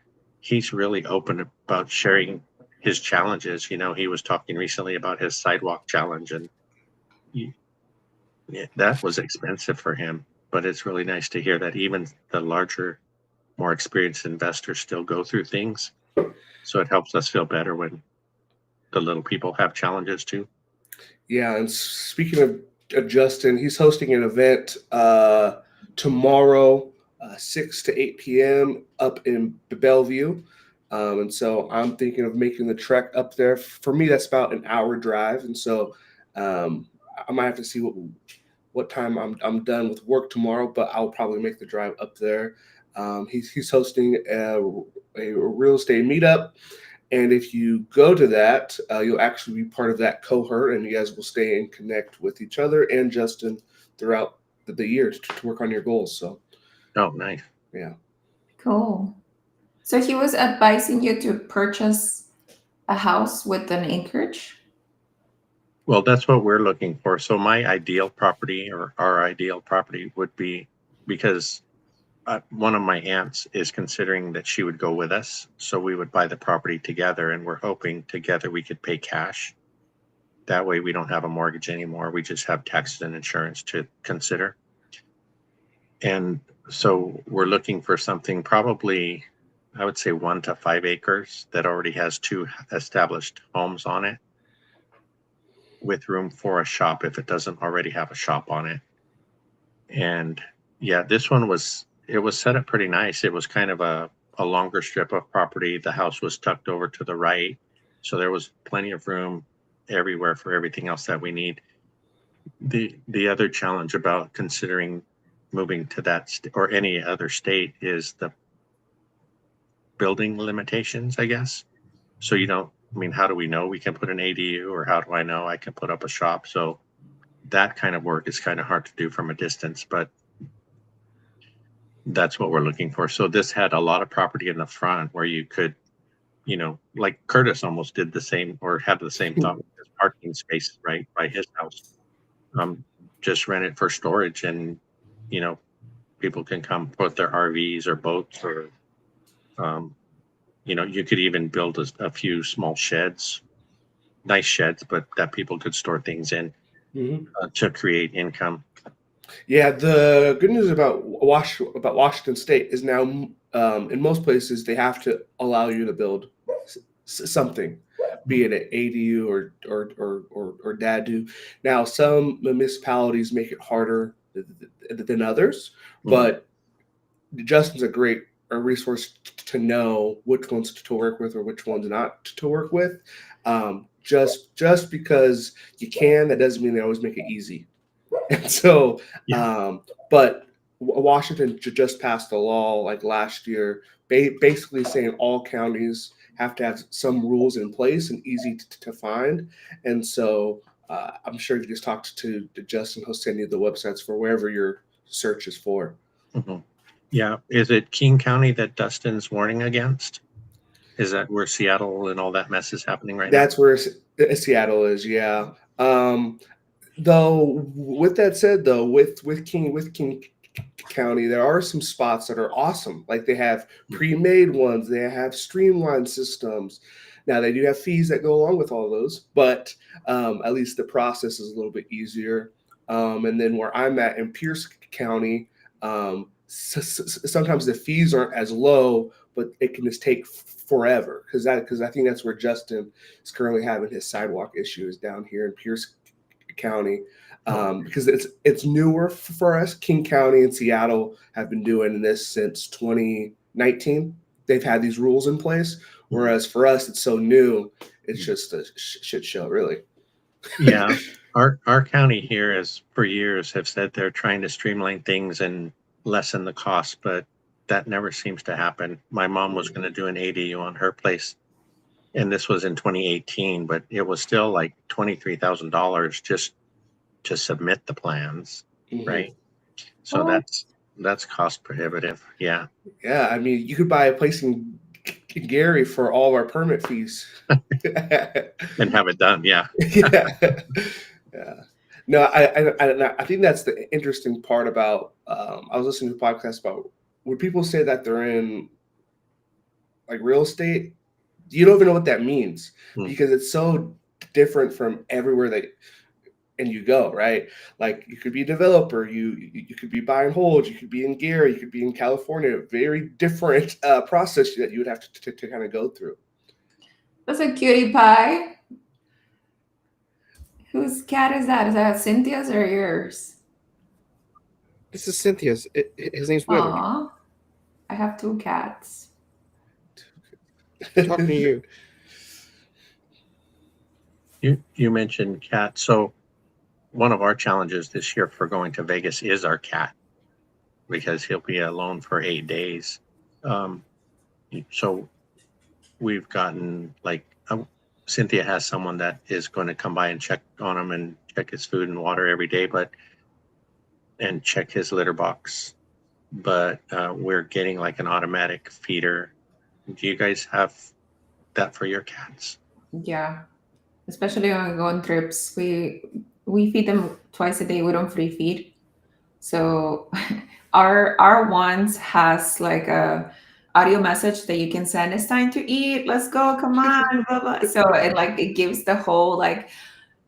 he's really open about sharing his challenges. You know, he was talking recently about his sidewalk challenge, and that was expensive for him. But it's really nice to hear that even the larger, more experienced investors still go through things. So it helps us feel better when the little people have challenges too. Yeah, and speaking of Justin, he's hosting an event tomorrow, 6 to 8 p.m. up in Bellevue. And so I'm thinking of making the trek up there. For me, that's about an hour drive. And so I might have to see what time I'm done with work tomorrow, but I'll probably make the drive up there. He's hosting a real estate meetup. And if you go to that, you'll actually be part of that cohort, and you guys will stay and connect with each other and Justin throughout the year to work on your goals. So, Oh, nice. yeah. Cool. So he was advising you to purchase a house with an acreage? Well, that's what we're looking for. So my ideal property, or our ideal property, would be, because one of my aunts is considering that she would go with us. So we would buy the property together, and we're hoping together we could pay cash. That way we don't have a mortgage anymore. We just have taxes and insurance to consider. And so we're looking for something probably, I would say 1 to 5 acres that already has 2 established homes on it, with room for a shop if it doesn't already have a shop on it. And yeah, this one was set up pretty nice. It was kind of a longer strip of property. The house was tucked over to the right, so there was plenty of room everywhere for everything else that we need. The other challenge about considering moving to that or any other state is the building limitations, I guess. So how do we know we can put an ADU, or how do I know I can put up a shop? So that kind of work is kind of hard to do from a distance, but that's what we're looking for. So this had a lot of property in the front where you could, like Curtis almost did the same, or had the same thought with his parking space right by his house. Just rent it for storage, and people can come put their RVs or boats, or you could even build a few small sheds, nice sheds, but that people could store things in to create income. Yeah, the good news about Washington State is now in most places they have to allow you to build something, be it an ADU or DADU. Now, some municipalities make it harder than others, but Justin's a great resource to know which ones to work with or which ones not to work with. Just because you can, that doesn't mean they always make it easy. And so, but Washington just passed a law like last year, basically saying all counties have to have some rules in place and easy to find. And so I'm sure you just talked to Justin, he'll send you the websites for wherever your search is for. Mm-hmm. Yeah. Is it King County that Dustin's warning against? Is that where Seattle and all that mess is happening right now? That's where Seattle is. Yeah. Though, with that said, though, with King County, there are some spots that are awesome. Like they have pre-made ones, they have streamlined systems. Now they do have fees that go along with all of those, but at least the process is a little bit easier. And then where I'm at in Pierce County, sometimes the fees aren't as low, but it can just take forever because I think that's where Justin is currently having his sidewalk issues down here in Pierce County, because it's newer for us. King County and Seattle have been doing this since 2019. They've had these rules in place, whereas for us it's so new. It's just a shit show, really. Yeah, our county here has for years have said they're trying to streamline things and lessen the cost, but that never seems to happen. My mom was going to do an ADU on her place, and this was in 2018, but it was still like $23,000 just to submit the plans, right? So that's cost prohibitive. Yeah. Yeah, I mean, you could buy a place in Gary for all of our permit fees and have it done. Yeah. Yeah. No, I think that's the interesting part about. I was listening to a podcast about when people say that they're in like real estate, you don't even know what that means because it's so different from everywhere and you go, right? Like you could be a developer, you could be buying holds, you could be in Gary, you could be in California. Very different process that you would have to kind of go through. That's a cutie pie. Whose cat is that? Is that Cynthia's or yours? This is Cynthia's. His name's Willard. Aw, I have two cats. Talking to you. You mentioned cat. So one of our challenges this year for going to Vegas is our cat, because he'll be alone for 8 days. So we've gotten Cynthia has someone that is going to come by and check on him and check his food and water every day, and check his litter box. But we're getting like an automatic feeder. Do you guys have that for your cats? Yeah, especially when we go on trips, we feed them twice a day. We don't free feed, so our ones has like a audio message that you can send. It's time to eat. Let's go. Come on. Blah, blah. So it gives the whole like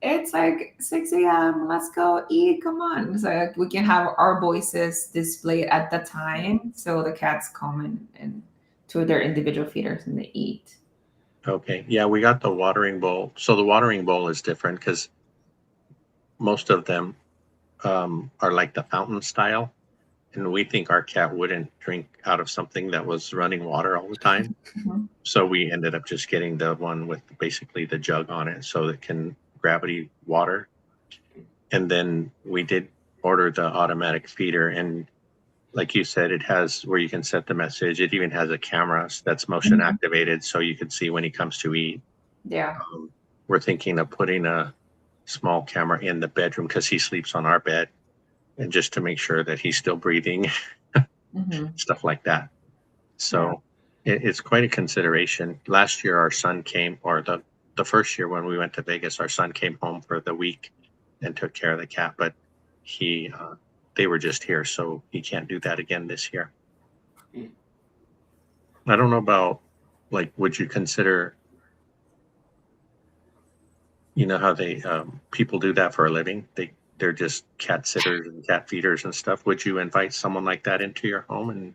it's like 6 a.m. Let's go eat. Come on. So like, we can have our voices displayed at the time, so the cats come and to their individual feeders and they eat. Okay. Yeah, we got the watering bowl. So the watering bowl is different because most of them are like the fountain style. And we think our cat wouldn't drink out of something that was running water all the time. Mhm. So we ended up just getting the one with basically the jug on it so it can gravity water. And then we did order the automatic feeder. And like you said, it has where you can set the message. It even has a camera that's motion Mhm. activated so you can see when he comes to eat. Yeah. We're thinking of putting a small camera in the bedroom because he sleeps on our bed, and just to make sure that he's still breathing, Hmm. stuff like that. So it's quite a consideration. Last year, our son came, or the first year when we went to Vegas, our son came home for the week and took care of the cat, but they were just here, so he can't do that again this year. I don't know about, like, would you consider, how they people do that for a living? They're just cat sitters and cat feeders and stuff. Would you invite someone like that into your home? And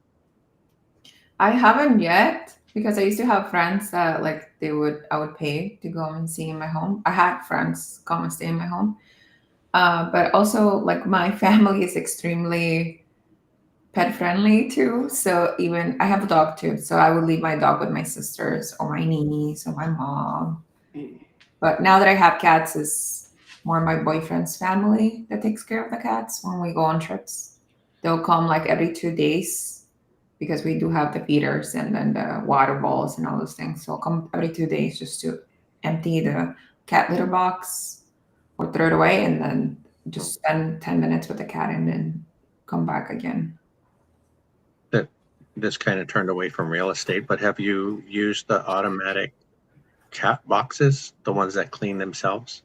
I haven't yet because I used to have friends that like I would pay to go and see in my home. I had friends come and stay in my home. But also like my family is extremely pet friendly too. So even I have a dog too. So I would leave my dog with my sisters or my niece or my mom. But now that I have cats, it's more my boyfriend's family that takes care of the cats when we go on trips. They'll come like every 2 days because we do have the feeders and then the water balls and all those things. So I'll come every 2 days just to empty the cat litter box or throw it away and then just spend 10 minutes with the cat and then come back again. that this kind of turned away from real estate, but have you used the automatic cat boxes, the ones that clean themselves?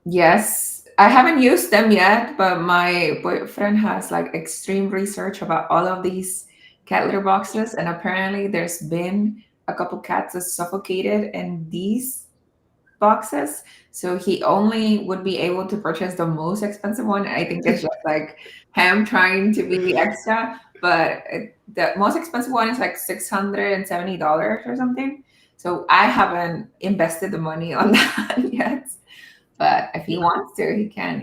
Yes, I haven't used them yet, but my boyfriend has like extreme research about all of these cat litter boxes, and apparently there's been a couple cats that suffocated in these boxes. So he only would be able to purchase the most expensive one. I think it's just like him trying to be extra, but the most expensive one is like $670 or something. So I haven't invested the money on that yet. But if he wants to, he can,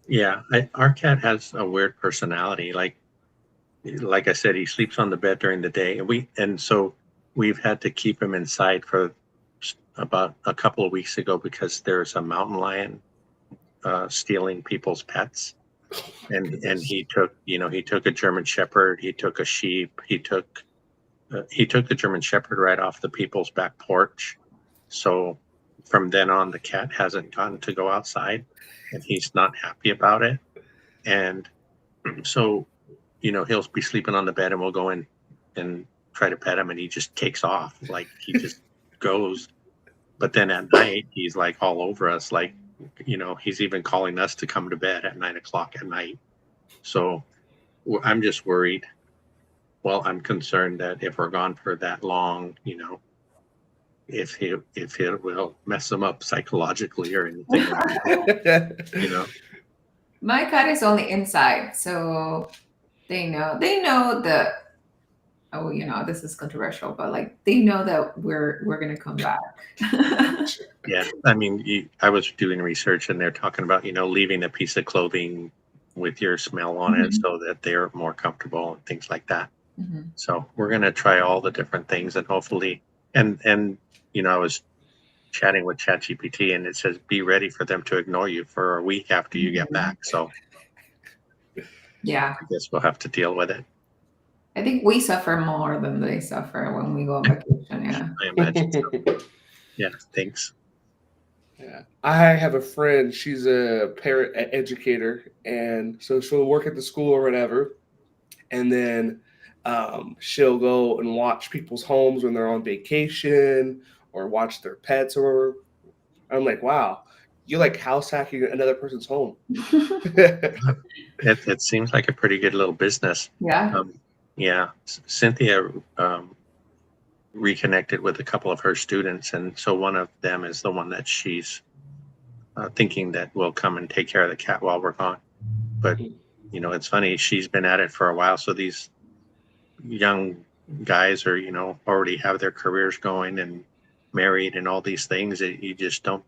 yeah. Yeah, our cat has a weird personality. Like I said, he sleeps on the bed during the day, and so we've had to keep him inside for about a couple of weeks ago because there's a mountain lion stealing people's pets, and he took a German Shepherd, he took a sheep, he took the German Shepherd right off the people's back porch. So from then on, the cat hasn't gotten to go outside, and he's not happy about it. And so, he'll be sleeping on the bed, and we'll go in and try to pet him, and he just takes off, like he just goes. But then at night, he's like all over us, like he's even calling us to come to bed at 9 o'clock at night. So I'm just worried. Well, I'm concerned that if we're gone for that long, if it will mess them up psychologically or anything like that. My cat is only inside, so they know oh, this is controversial, but like they know that we're gonna come back. Yeah, I mean, I was doing research and they're talking about, leaving a piece of clothing with your smell on it Mhm. so that they're more comfortable and things like that. Mhm. So we're going to try all the different things and hopefully, and I was chatting with ChatGPT and it says, be ready for them to ignore you for a week after you get Mhm. back. So Yeah, I guess we'll have to deal with it. I think we suffer more than they suffer when we go on vacation. Yeah. I imagine so. Yeah, thanks. Yeah. I have a friend, she's a parent educator, and so she'll work at the school or whatever, and then she'll go and watch people's homes when they're on vacation or watch their pets or I'm like, wow, you're like house hacking another person's home. It seems like a pretty good little business. Yeah. Um, yeah, Cynthia reconnected with a couple of her students, and so one of them is the one that she's thinking that will come and take care of the cat while we're gone. But it's funny, she's been at it for a while, so these young guys are already have their careers going and married and all these things that you just don't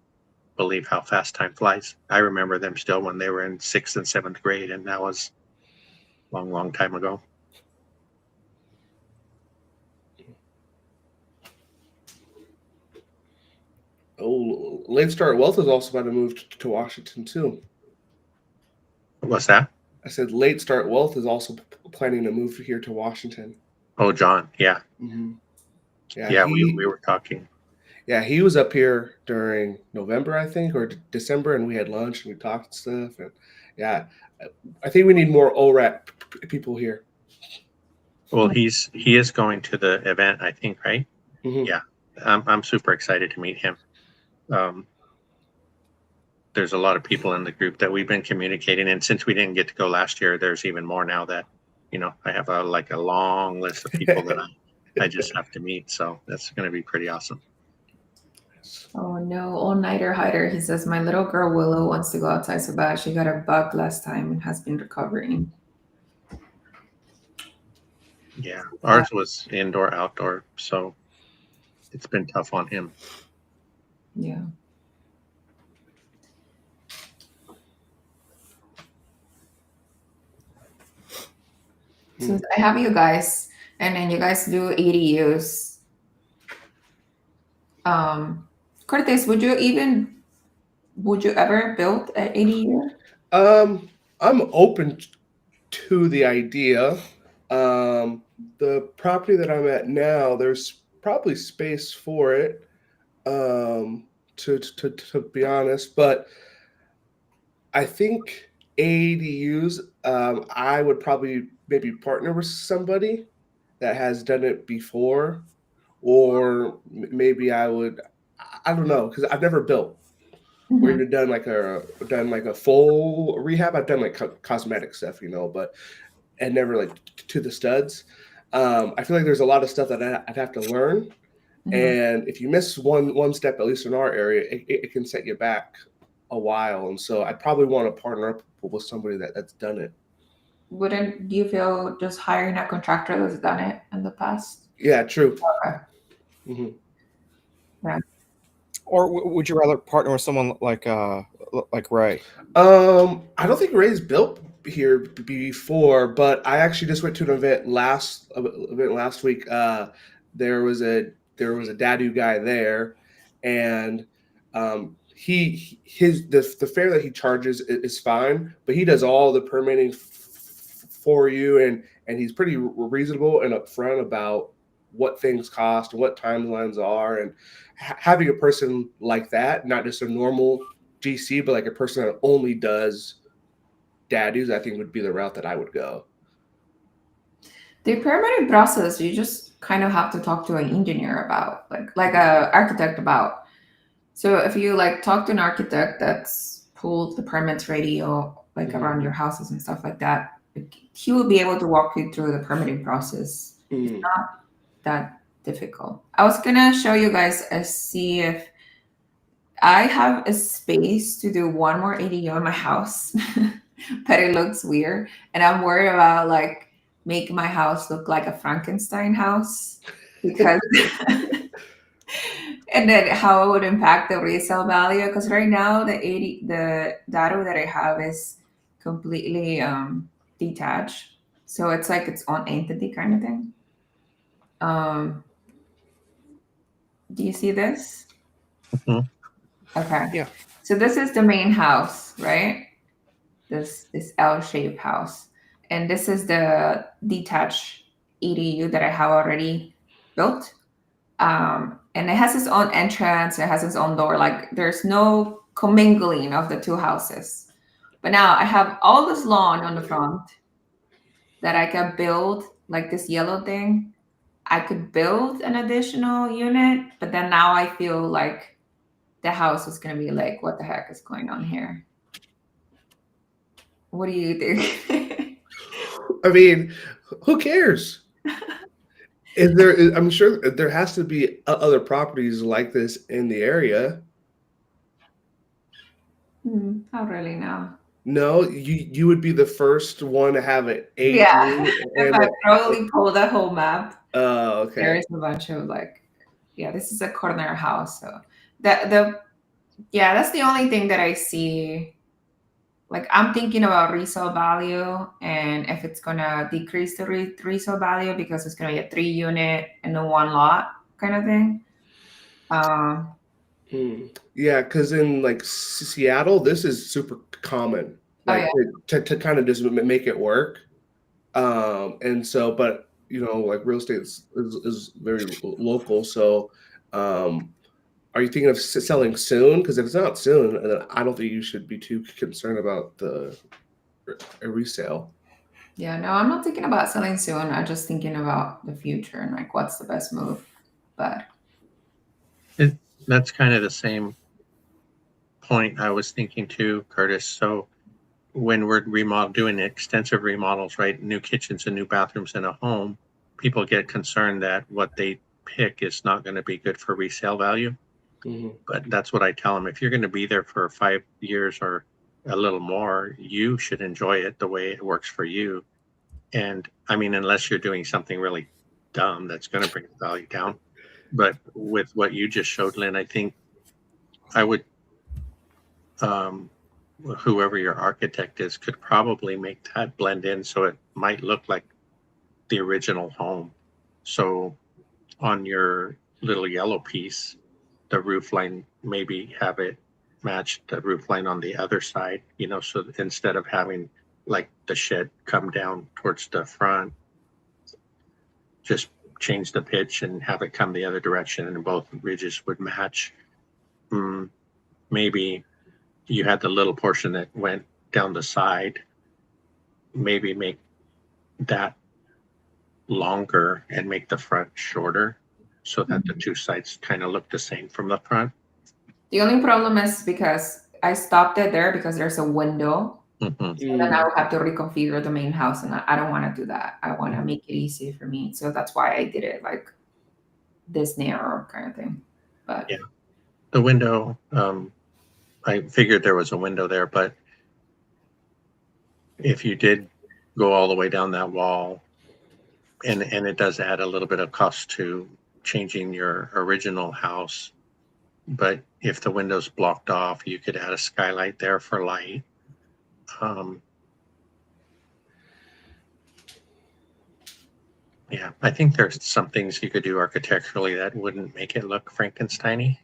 believe how fast time flies. I remember them still when they were in 6th and 7th grade, and that was a long, long time ago. Oh, Late Start Wealth is also about to move to Washington too. What's that? I said Late Start Wealth is also planning to move here to Washington. Oh, John. Yeah. Mm-hmm. Yeah, Yeah, we were talking. Yeah, he was up here during November, I think, or December, and we had lunch and we talked stuff. And yeah, I think we need more ORAP people here. Well, he is going to the event, I think, right? Mm-hmm. Yeah, I'm super excited to meet him. There's a lot of people in the group that we've been communicating, and since we didn't get to go last year, there's even more now that I have a long list of people that I just have to meet. So that's going to be pretty awesome. Oh no, all-nighter hider. He says my little girl Willow wants to go outside so bad. She got a bug last time and has been recovering. Yeah, ours was indoor, outdoor, so it's been tough on him. Yeah. So I have you guys, and then you guys do ADUs. Cortez, would you ever build an ADU? I'm open to the idea. The property that I'm at now, there's probably space for it. To be honest, but I think ADUs, I would probably maybe partner with somebody that has done it before, or maybe I would. I don't know because I've never built or Mhm. even done like a full rehab. I've done like cosmetic stuff, but and never like to the studs. I feel like there's a lot of stuff that I'd have to learn, Mhm. and if you miss one step, at least in our area, it can set you back a while. And so I'd probably want to partner up with somebody that's done it. Wouldn't you feel just hiring a contractor that's done it in the past? Yeah, true. Okay. Hmm. Yeah. Or would you rather partner with someone like Ray? I don't think Ray's built here before, but I actually just went to an event last week. There was a Dadu guy there, and the fare that he charges is fine, but he does all the permitting for you, and he's pretty reasonable and upfront about what things cost and what timelines are, and having a person like that, not just a normal GC, but like a person that only does daddies, I think would be the route that I would go. The permitting process, you just kind of have to talk to an engineer about, like a architect about. So if you like talk to an architect that's pulled the permits ready or like around your houses and stuff like that, he will be able to walk you through the permitting process. It's Mm. not that difficult. I was gonna show you guys see if I have a space to do one more ADU in my house, but it looks weird, and I'm worried about like make my house look like a Frankenstein house because and then how it would impact the resale value. Because right now the data that I have is completely detached, so it's like its own entity kind of thing. Um, do you see this? Mhm. Okay. Yeah. So this is the main house, right? This L-shaped house, and this is the detached EDU that I have already built. And it has its own entrance. It has its own door. Like there's no commingling of the two houses. But now I have all this lawn on the front that I can build, like this yellow thing. I could build an additional unit, but then now I feel like the house is gonna be like, what the heck is going on here? What do you think? I mean, who cares? Is there? I'm sure there has to be other properties like this in the area. Not really, no. No, you would be the first one to have an Yeah, ADU if and I probably pull the whole map, okay. there is a bunch of like, yeah, this is a corner house. So the yeah, that's the only thing that I see. Like I'm thinking about resale value and if it's gonna decrease the resale value because it's gonna be a 3 unit and a 1 lot kind of thing. Um, Yeah, because in like Seattle, this is super common. oh Like yeah, to kind of just make it work. And so, but like real estate is very local. So, are you thinking of selling soon? Because if it's not soon, then I don't think you should be too concerned about a resale. yeah. No, I'm not thinking about selling soon. I'm just thinking about the future and like what's the best move. But That's kind of the same point I was thinking too, Curtis. So when we're doing extensive remodels, right, new kitchens and new bathrooms in a home, people get concerned that what they pick is not going to be good for resale value. Mhm. But that's what I tell them. If you're going to be there for 5 years or a little more, you should enjoy it the way it works for you. And I mean, unless you're doing something really dumb that's going to bring the value down. But with what you just showed, Lynn, I think I would, um, whoever your architect is, could probably make that blend in so it might look like the original home. So on your little yellow piece, the roof line, maybe have it match the roof line on the other side, so instead of having like the shed come down towards the front, just change the pitch and have it come the other direction and both ridges would match. Maybe you had the little portion that went down the side, maybe make that longer and make the front shorter so that the two sides kind of look the same from the front. the only problem is because I stopped it there because there's a window. Mhm. And then I will have to reconfigure the main house, and I don't want to do that. I want to make it easy for me, so that's why I did it like this narrow kind of thing. But Yeah. The window, I figured there was a window there, but if you did go all the way down that wall, and it does add a little bit of cost to changing your original house, but if the window's blocked off, you could add a skylight there for light. Yeah, I think there's some things you could do architecturally that wouldn't make it look Frankenstein-y.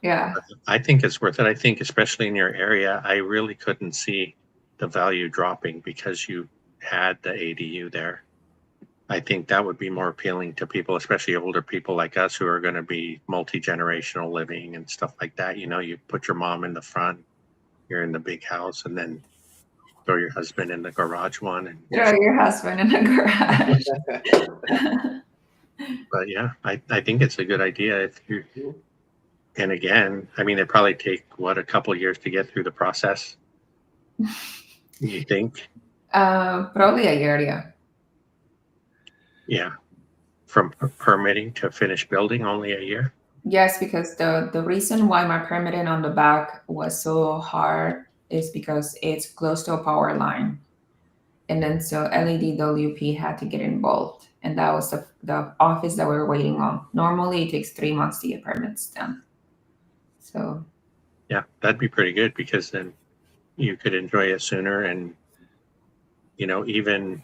yeah, I think it's worth it. I think especially in your area, I really couldn't see the value dropping because you had the ADU there. I think that would be more appealing to people, especially older people like us who are going to be multi-generational living and stuff like that. You put your mom in the front, you're in the big house, and then throw your husband in the garage one. And throw your husband in the garage. but yeah, I think it's a good idea if you. And again, I mean, it probably take a couple of years to get through the process. You think? Probably a year, yeah. Yeah, from permitting to finished building, only a year. Yes, because the reason why my permitting on the back was so hard is because it's close to a power line. and then so LADWP had to get involved, and that was the office that we were waiting on. Normally, it takes 3 months to get permits done. So Yeah, that'd be pretty good because then you could enjoy it sooner, and even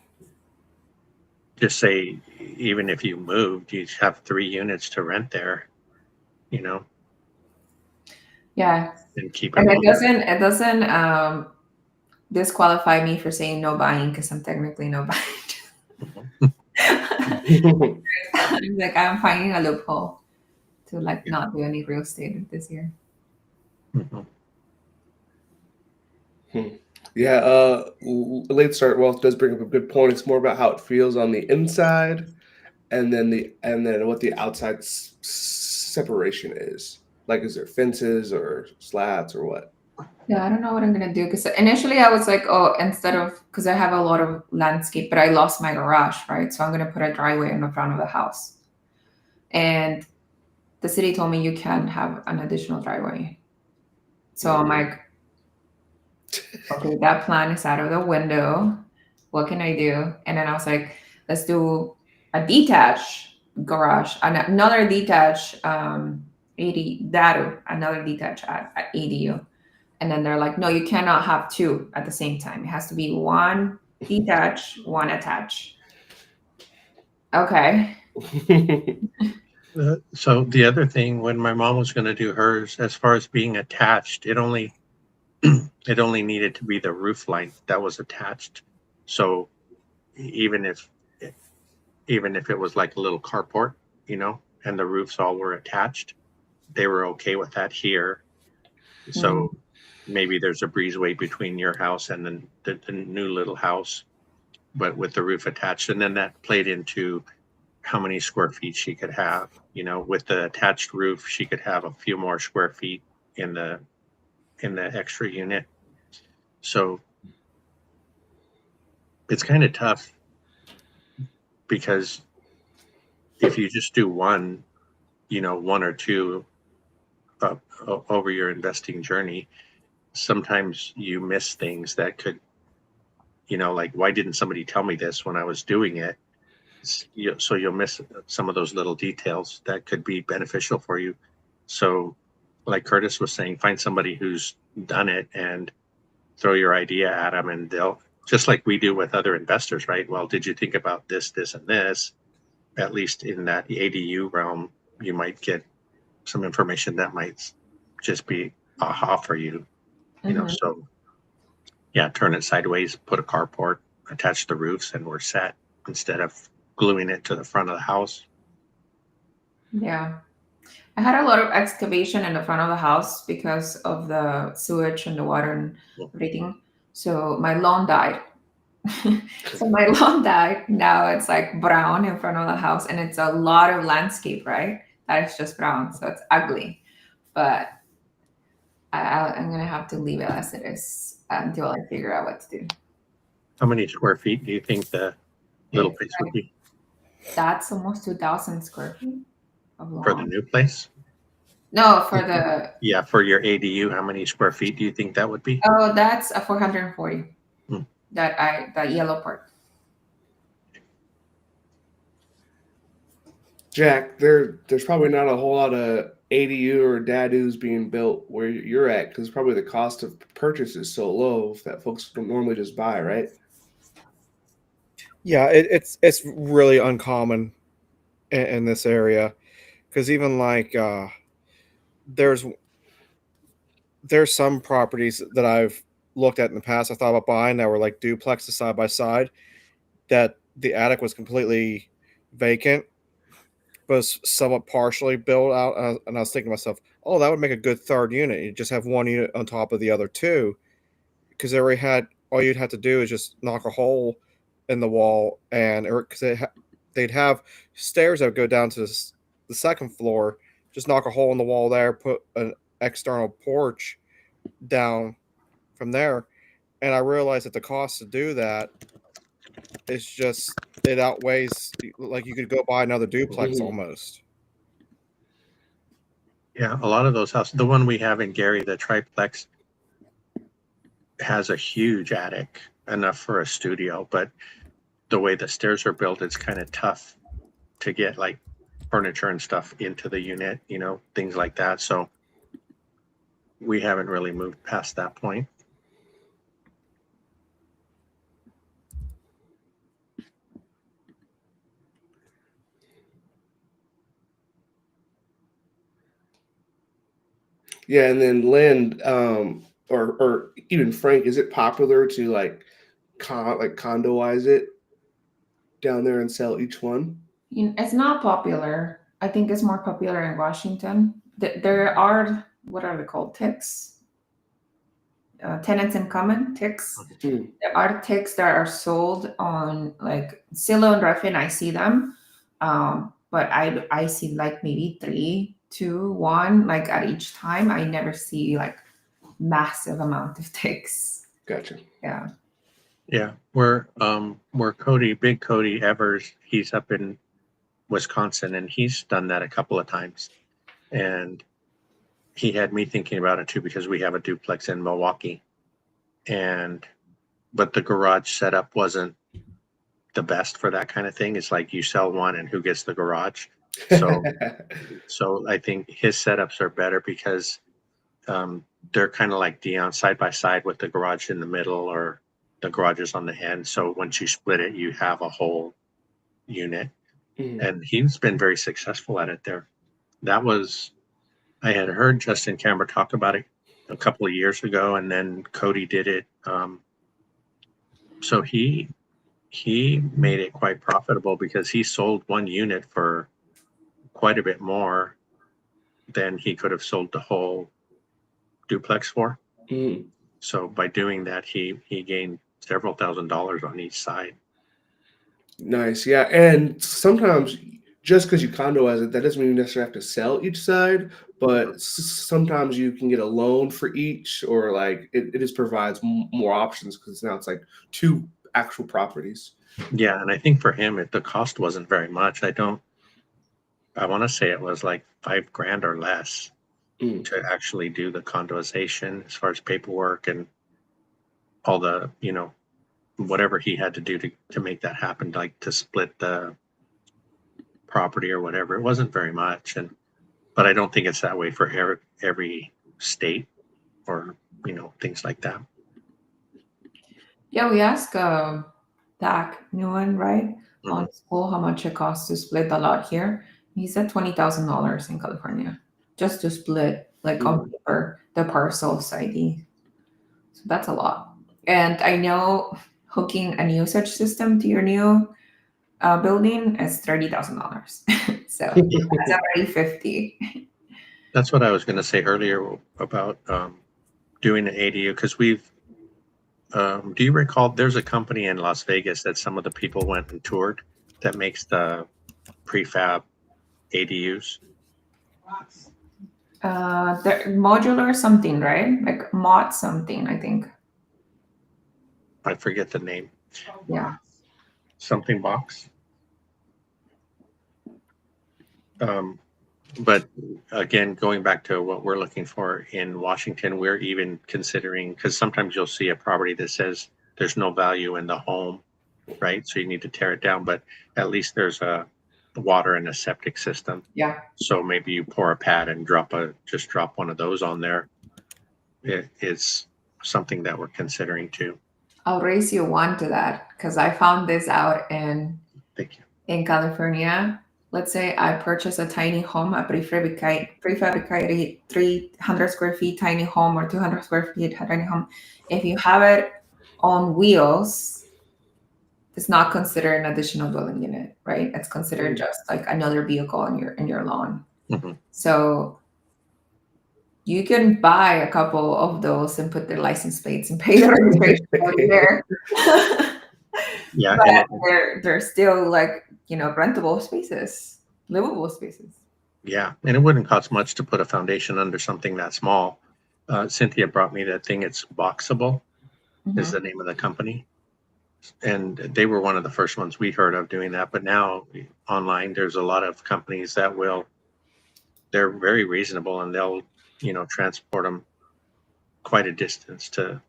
just say, even if you moved, you have 3 units to rent there, yeah, and keep it and local. it doesn't disqualify me for saying no buying because I'm technically no buying. I'm like I'm finding a loophole to like not do any real estate this year. Mhm. Yeah, late start wealth does bring up a good point. It's more about how it feels on the inside, and then what the outside separation is. Like, is there fences or slats or what? Yeah, I don't know what I'm gonna do because initially I was like, oh, instead of because I have a lot of landscape, but I lost my garage, right? So I'm gonna put a driveway in the front of the house, and the city told me you can't have an additional driveway. So I'm like, okay, that plan is out of the window. What can I do? And then I was like, let's do a detached garage, another detached 80 dadu, another detached at ADU. And then they're like, no, you cannot have two at the same time. It has to be one detached, one attached. Okay. So the other thing, when my mom was going to do hers, as far as being attached, it only needed to be the roof line that was attached. So even if it was like a little carport, and the roofs all were attached, they were okay with that here. So maybe there's a breezeway between your house and then the new little house, but with the roof attached. And then that played into how many square feet she could have. With the attached roof, she could have a few more square feet in the extra unit. So it's kind of tough because if you just do one or two over your investing journey, sometimes you miss things that could, like, why didn't somebody tell me this when I was doing it? So you'll miss some of those little details that could be beneficial for you. So like Curtis was saying, find somebody who's done it and throw your idea at them, and they'll, just like we do with other investors, right? Well, did you think about this, and this? At least in that ADU realm, you might get some information that might just be aha for you, so yeah, turn it sideways, put a carport, attach the roofs, and we're set, instead of gluing it to the front of the house. Yeah. I had a lot of excavation in the front of the house because of the sewage and the water and everything. So my lawn died. So my lawn died. Now it's like brown in front of the house, and it's a lot of landscape, right? That is just brown, so it's ugly. But I'm gonna have to leave it as it is until I figure out what to do. How many square feet do you think the little place would be That's almost 2,000 square feet of for the lawn. new place? No, for the Yeah, for your ADU, how many square feet do you think that would be? oh, that's a 440. Hmm. That yellow part. Jack, there's probably not a whole lot of ADU or DADUs being built where you're at because probably the cost of purchase is so low that folks don't normally just buy, right? Yeah, it's really uncommon in this area because even like there's some properties that I've looked at in the past I thought about buying that were like duplexes side by side that the attic was completely vacant but was somewhat partially built out, and I was thinking to myself, oh, that would make a good third unit. You just have one unit on top of the other two because they already had, all you'd have to do is just knock a hole in the wall, and because they'd have stairs that would go down to the second floor, just knock a hole in the wall there, put an external porch down from there. And I realized that the cost to do that is just, it outweighs, like you could go buy another duplex almost. Yeah, a lot of those houses, the one we have in Gary, the triplex, has a huge attic, enough for a studio, but the way the stairs are built, it's kind of tough to get like furniture and stuff into the unit, you know, things like that. So we haven't really moved past that point. Yeah, and then Lynn, or even Frank, is it popular to like condoize it down there and sell each one? It's not popular. I think it's more popular in Washington. There are, what are they called? Ticks? Tenants in common, ticks. Hmm. There are ticks that are sold on like Zillow and Redfin. I see them, but I see like maybe 3, 2, 1 like at each time. I never see like massive amount of ticks. Gotcha. Yeah. Yeah, where Big Cody Evers, he's up in Wisconsin, and he's done that a couple of times, and he had me thinking about it too, because we have a duplex in Milwaukee, but the garage setup wasn't the best for that kind of thing. It's like you sell one and who gets the garage. So I think his setups are better because they're kind of like Dion, side by side with the garage in the middle, or the garage is on the end. So once you split it, you have a whole unit. Mhm. And he's been very successful at it there. I had heard Justin Camber talk about it a couple of years ago, and then Cody did it. So he made it quite profitable because he sold one unit for quite a bit more than he could have sold the whole duplex for. Mhm. So by doing that, he gained several $1,000s on each side. Nice. Yeah. And sometimes just because you condoize it, that doesn't mean you necessarily have to sell each side, but sometimes you can get a loan for each, or like it just provides more options because now it's like 2 actual properties. Yeah, and I think for him, the cost wasn't very much. I want to say it was like $5,000 or less Mm. to actually do the condoization, as far as paperwork and all the, whatever he had to do to make that happen, like to split the property or whatever. It wasn't very much, but I don't think it's that way for every state, or things like that. Yeah, we asked Dak Nguyen, right, on school how much it costs to split the lot here. He said $20,000 in California just to split, like on paper, the parcel's ID. So that's a lot. And I know hooking a usage system to your new building is $30,000. So that's already 50. That's what I was going to say earlier about doing an ADU, because do you recall there's a company in Las Vegas that some of the people went and toured that makes the prefab ADUs? They're modular something, right? Like mod something, I think. I forget the name. Yeah. Something box. But again, going back to what we're looking for in Washington, we're even considering, because sometimes you'll see a property that says there's no value in the home, right? So you need to tear it down, but at least there's a water and a septic system. Yeah. So maybe you pour a pad and drop one of those on there. It is something that we're considering too. I'll raise you one to that because I found this out Thank you. in California. Let's say I purchase a tiny home, a prefabricated 300 square feet tiny home or 200 square feet tiny home. If you have it on wheels, it's not considered an additional dwelling unit, right? It's considered just like another vehicle in your lawn. Mm-hmm. So you can buy a couple of those and put their license plates and pay the registration there. Yeah, but they're still like rentable spaces, livable spaces. Yeah, and it wouldn't cost much to put a foundation under something that small. Cynthia brought me that thing. It's Boxable, is the name of the company, and they were one of the first ones we heard of doing that. But now online, there's a lot of companies that they're very reasonable, and they'll transport them quite a distance to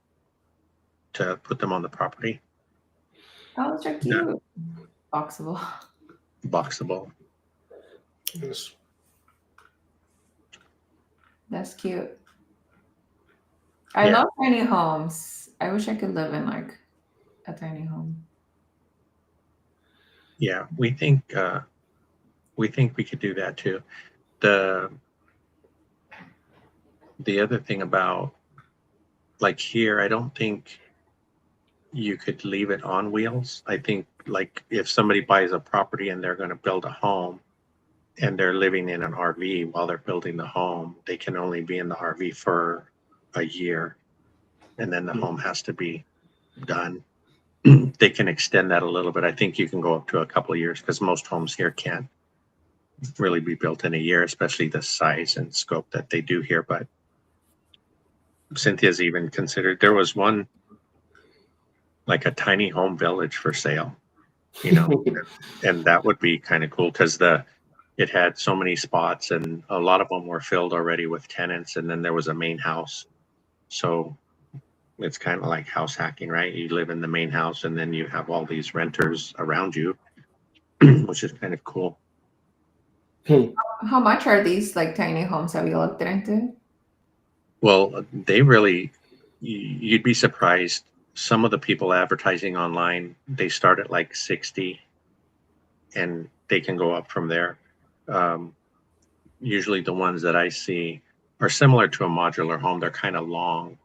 to put them on the property. Oh, those are cute. Boxable. Boxable. Yes. That's cute. I Yeah. love tiny homes. I wish I could live in like a tiny home. Yeah, we think we could do that too. The other thing about like here, I don't think you could leave it on wheels. I think like if somebody buys a property and they're going to build a home and they're living in an RV while they're building the home, they can only be in the RV for a year, and then the home has to be done. They can extend that a little bit. I think you can go up to a couple of years because most homes here can't really be built in a year, especially the size and scope that they do here. But Cynthia's even considered, there was one like a tiny home village for sale, you know, and that would be kind of cool because it had so many spots and a lot of them were filled already with tenants, and then there was a main house. So it's kind of like house hacking, right? You live in the main house and then you have all these renters around you, which is kind of cool. How much are these like tiny homes? Have you looked into? Well, they really, you'd be surprised. Some of the people advertising online, they start at like 60 and they can go up from there. Um, Usually the ones that I see are similar to a modular home. They're kind of long.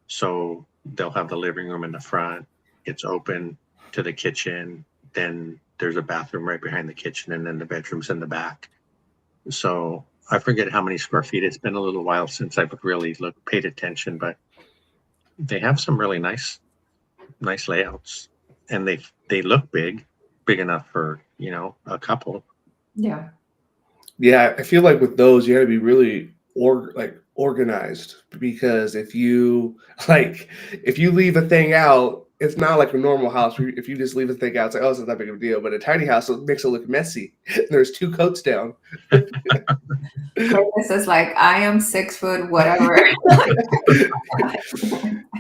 So they'll have the living room in the front. It's open to the kitchen. Then there's a bathroom right behind the kitchen, and then the bedroom's in the back. So I forget how many square feet. It's been a little while since I've really paid attention, but they have some really nice layouts, and they look big enough for a couple. Yeah. Yeah, I feel like with those, you got to be really organized, because if you if you leave a thing out, it's not like a normal house. If you just leave a thing out, it's like, oh, it's not that big of a deal. But a tiny house, it makes it look messy. There's 2 coats down. This is like, I am 6 foot, whatever.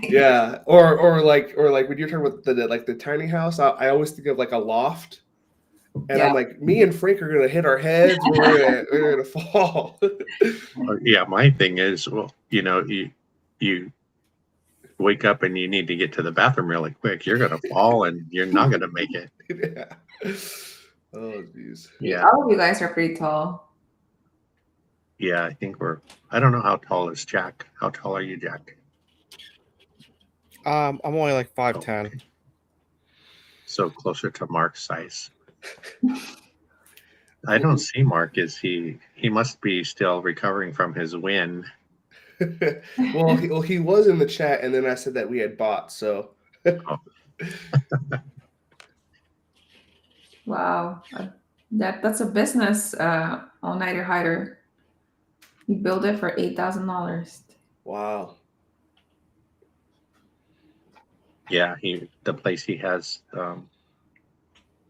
Yeah, or like when you're talking about the tiny house, I always think of like a loft. And Yeah. I'm like, me and Frank are gonna hit our heads. We're gonna fall. Yeah, my thing is, well, you wake up and you need to get to the bathroom really quick. You're gonna fall and you're not gonna make it. Yeah. Oh, geez. Yeah, All of you guys are pretty tall. yeah. I think I don't know how tall is Jack. How tall are you, Jack? I'm only like 5'10". Okay. So closer to Mark's size. I don't see Mark. He must be still recovering from his win. Well, he was in the chat, and then I said that we had bots. So. Oh. Wow. That's a business, all-nighter hider. You build it for $8,000. Wow. Yeah, the place he has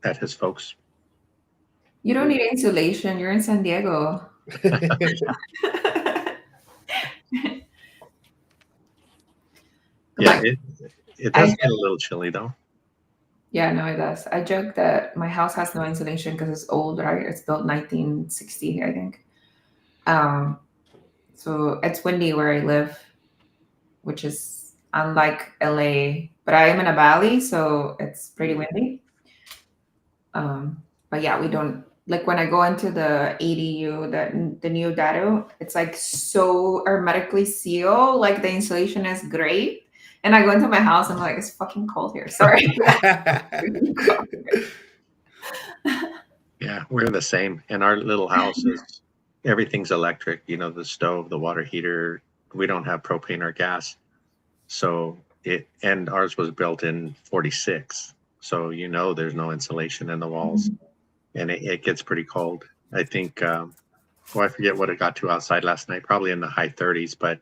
at his folks. You don't need insulation. You're in San Diego. Yeah, Like, it does get a little chilly though. yeah, no, it does. I joke that my house has no insulation because it's old, right? It's built 1960, I think. So it's windy where I live, which is unlike LA, but I am in a valley, so it's pretty windy. But yeah, we don't, like when I go into the ADU, the new Dado, it's like so hermetically sealed, like the insulation is great. And I go into my house, I'm like, it's fucking cold here. Sorry. Yeah, we're the same. In our little house, everything's electric. The stove, the water heater. We don't have propane or gas. So and ours was built in 46. So there's no insulation in the walls, and it gets pretty cold. I think I forget what it got to outside last night, probably in the high 30s, but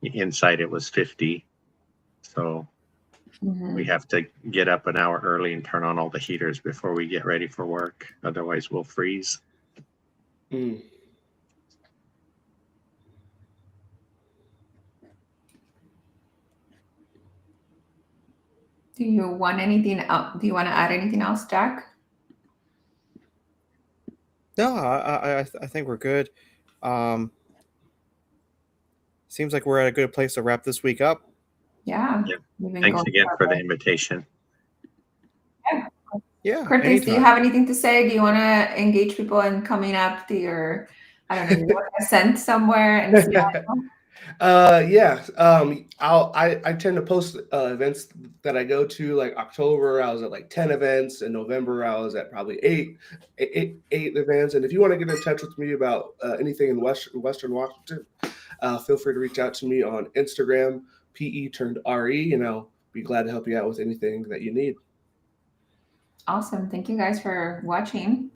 inside it was 50. So we have to get up an hour early and turn on all the heaters before we get ready for work. Otherwise we'll freeze. Mm. Do you want anything else? Do you want to add anything else, Jack? No, I think we're good. Seems like we're at a good place to wrap this week up. Yeah. Yeah. We've been Thanks going again for the a invitation. Yeah, Curtis, do you anytime. have anything to say? Do you want to engage people in coming up to your, I don't know, you want to send somewhere and see? Yeah. I tend to post events that I go to. Like October, I was at like 10 events. In November, I was at probably eight events. And if you want to get in touch with me about anything in Western Washington, feel free to reach out to me on Instagram, PE turned RE, and I'll be glad to help you out with anything that you need. Awesome. Thank you guys for watching.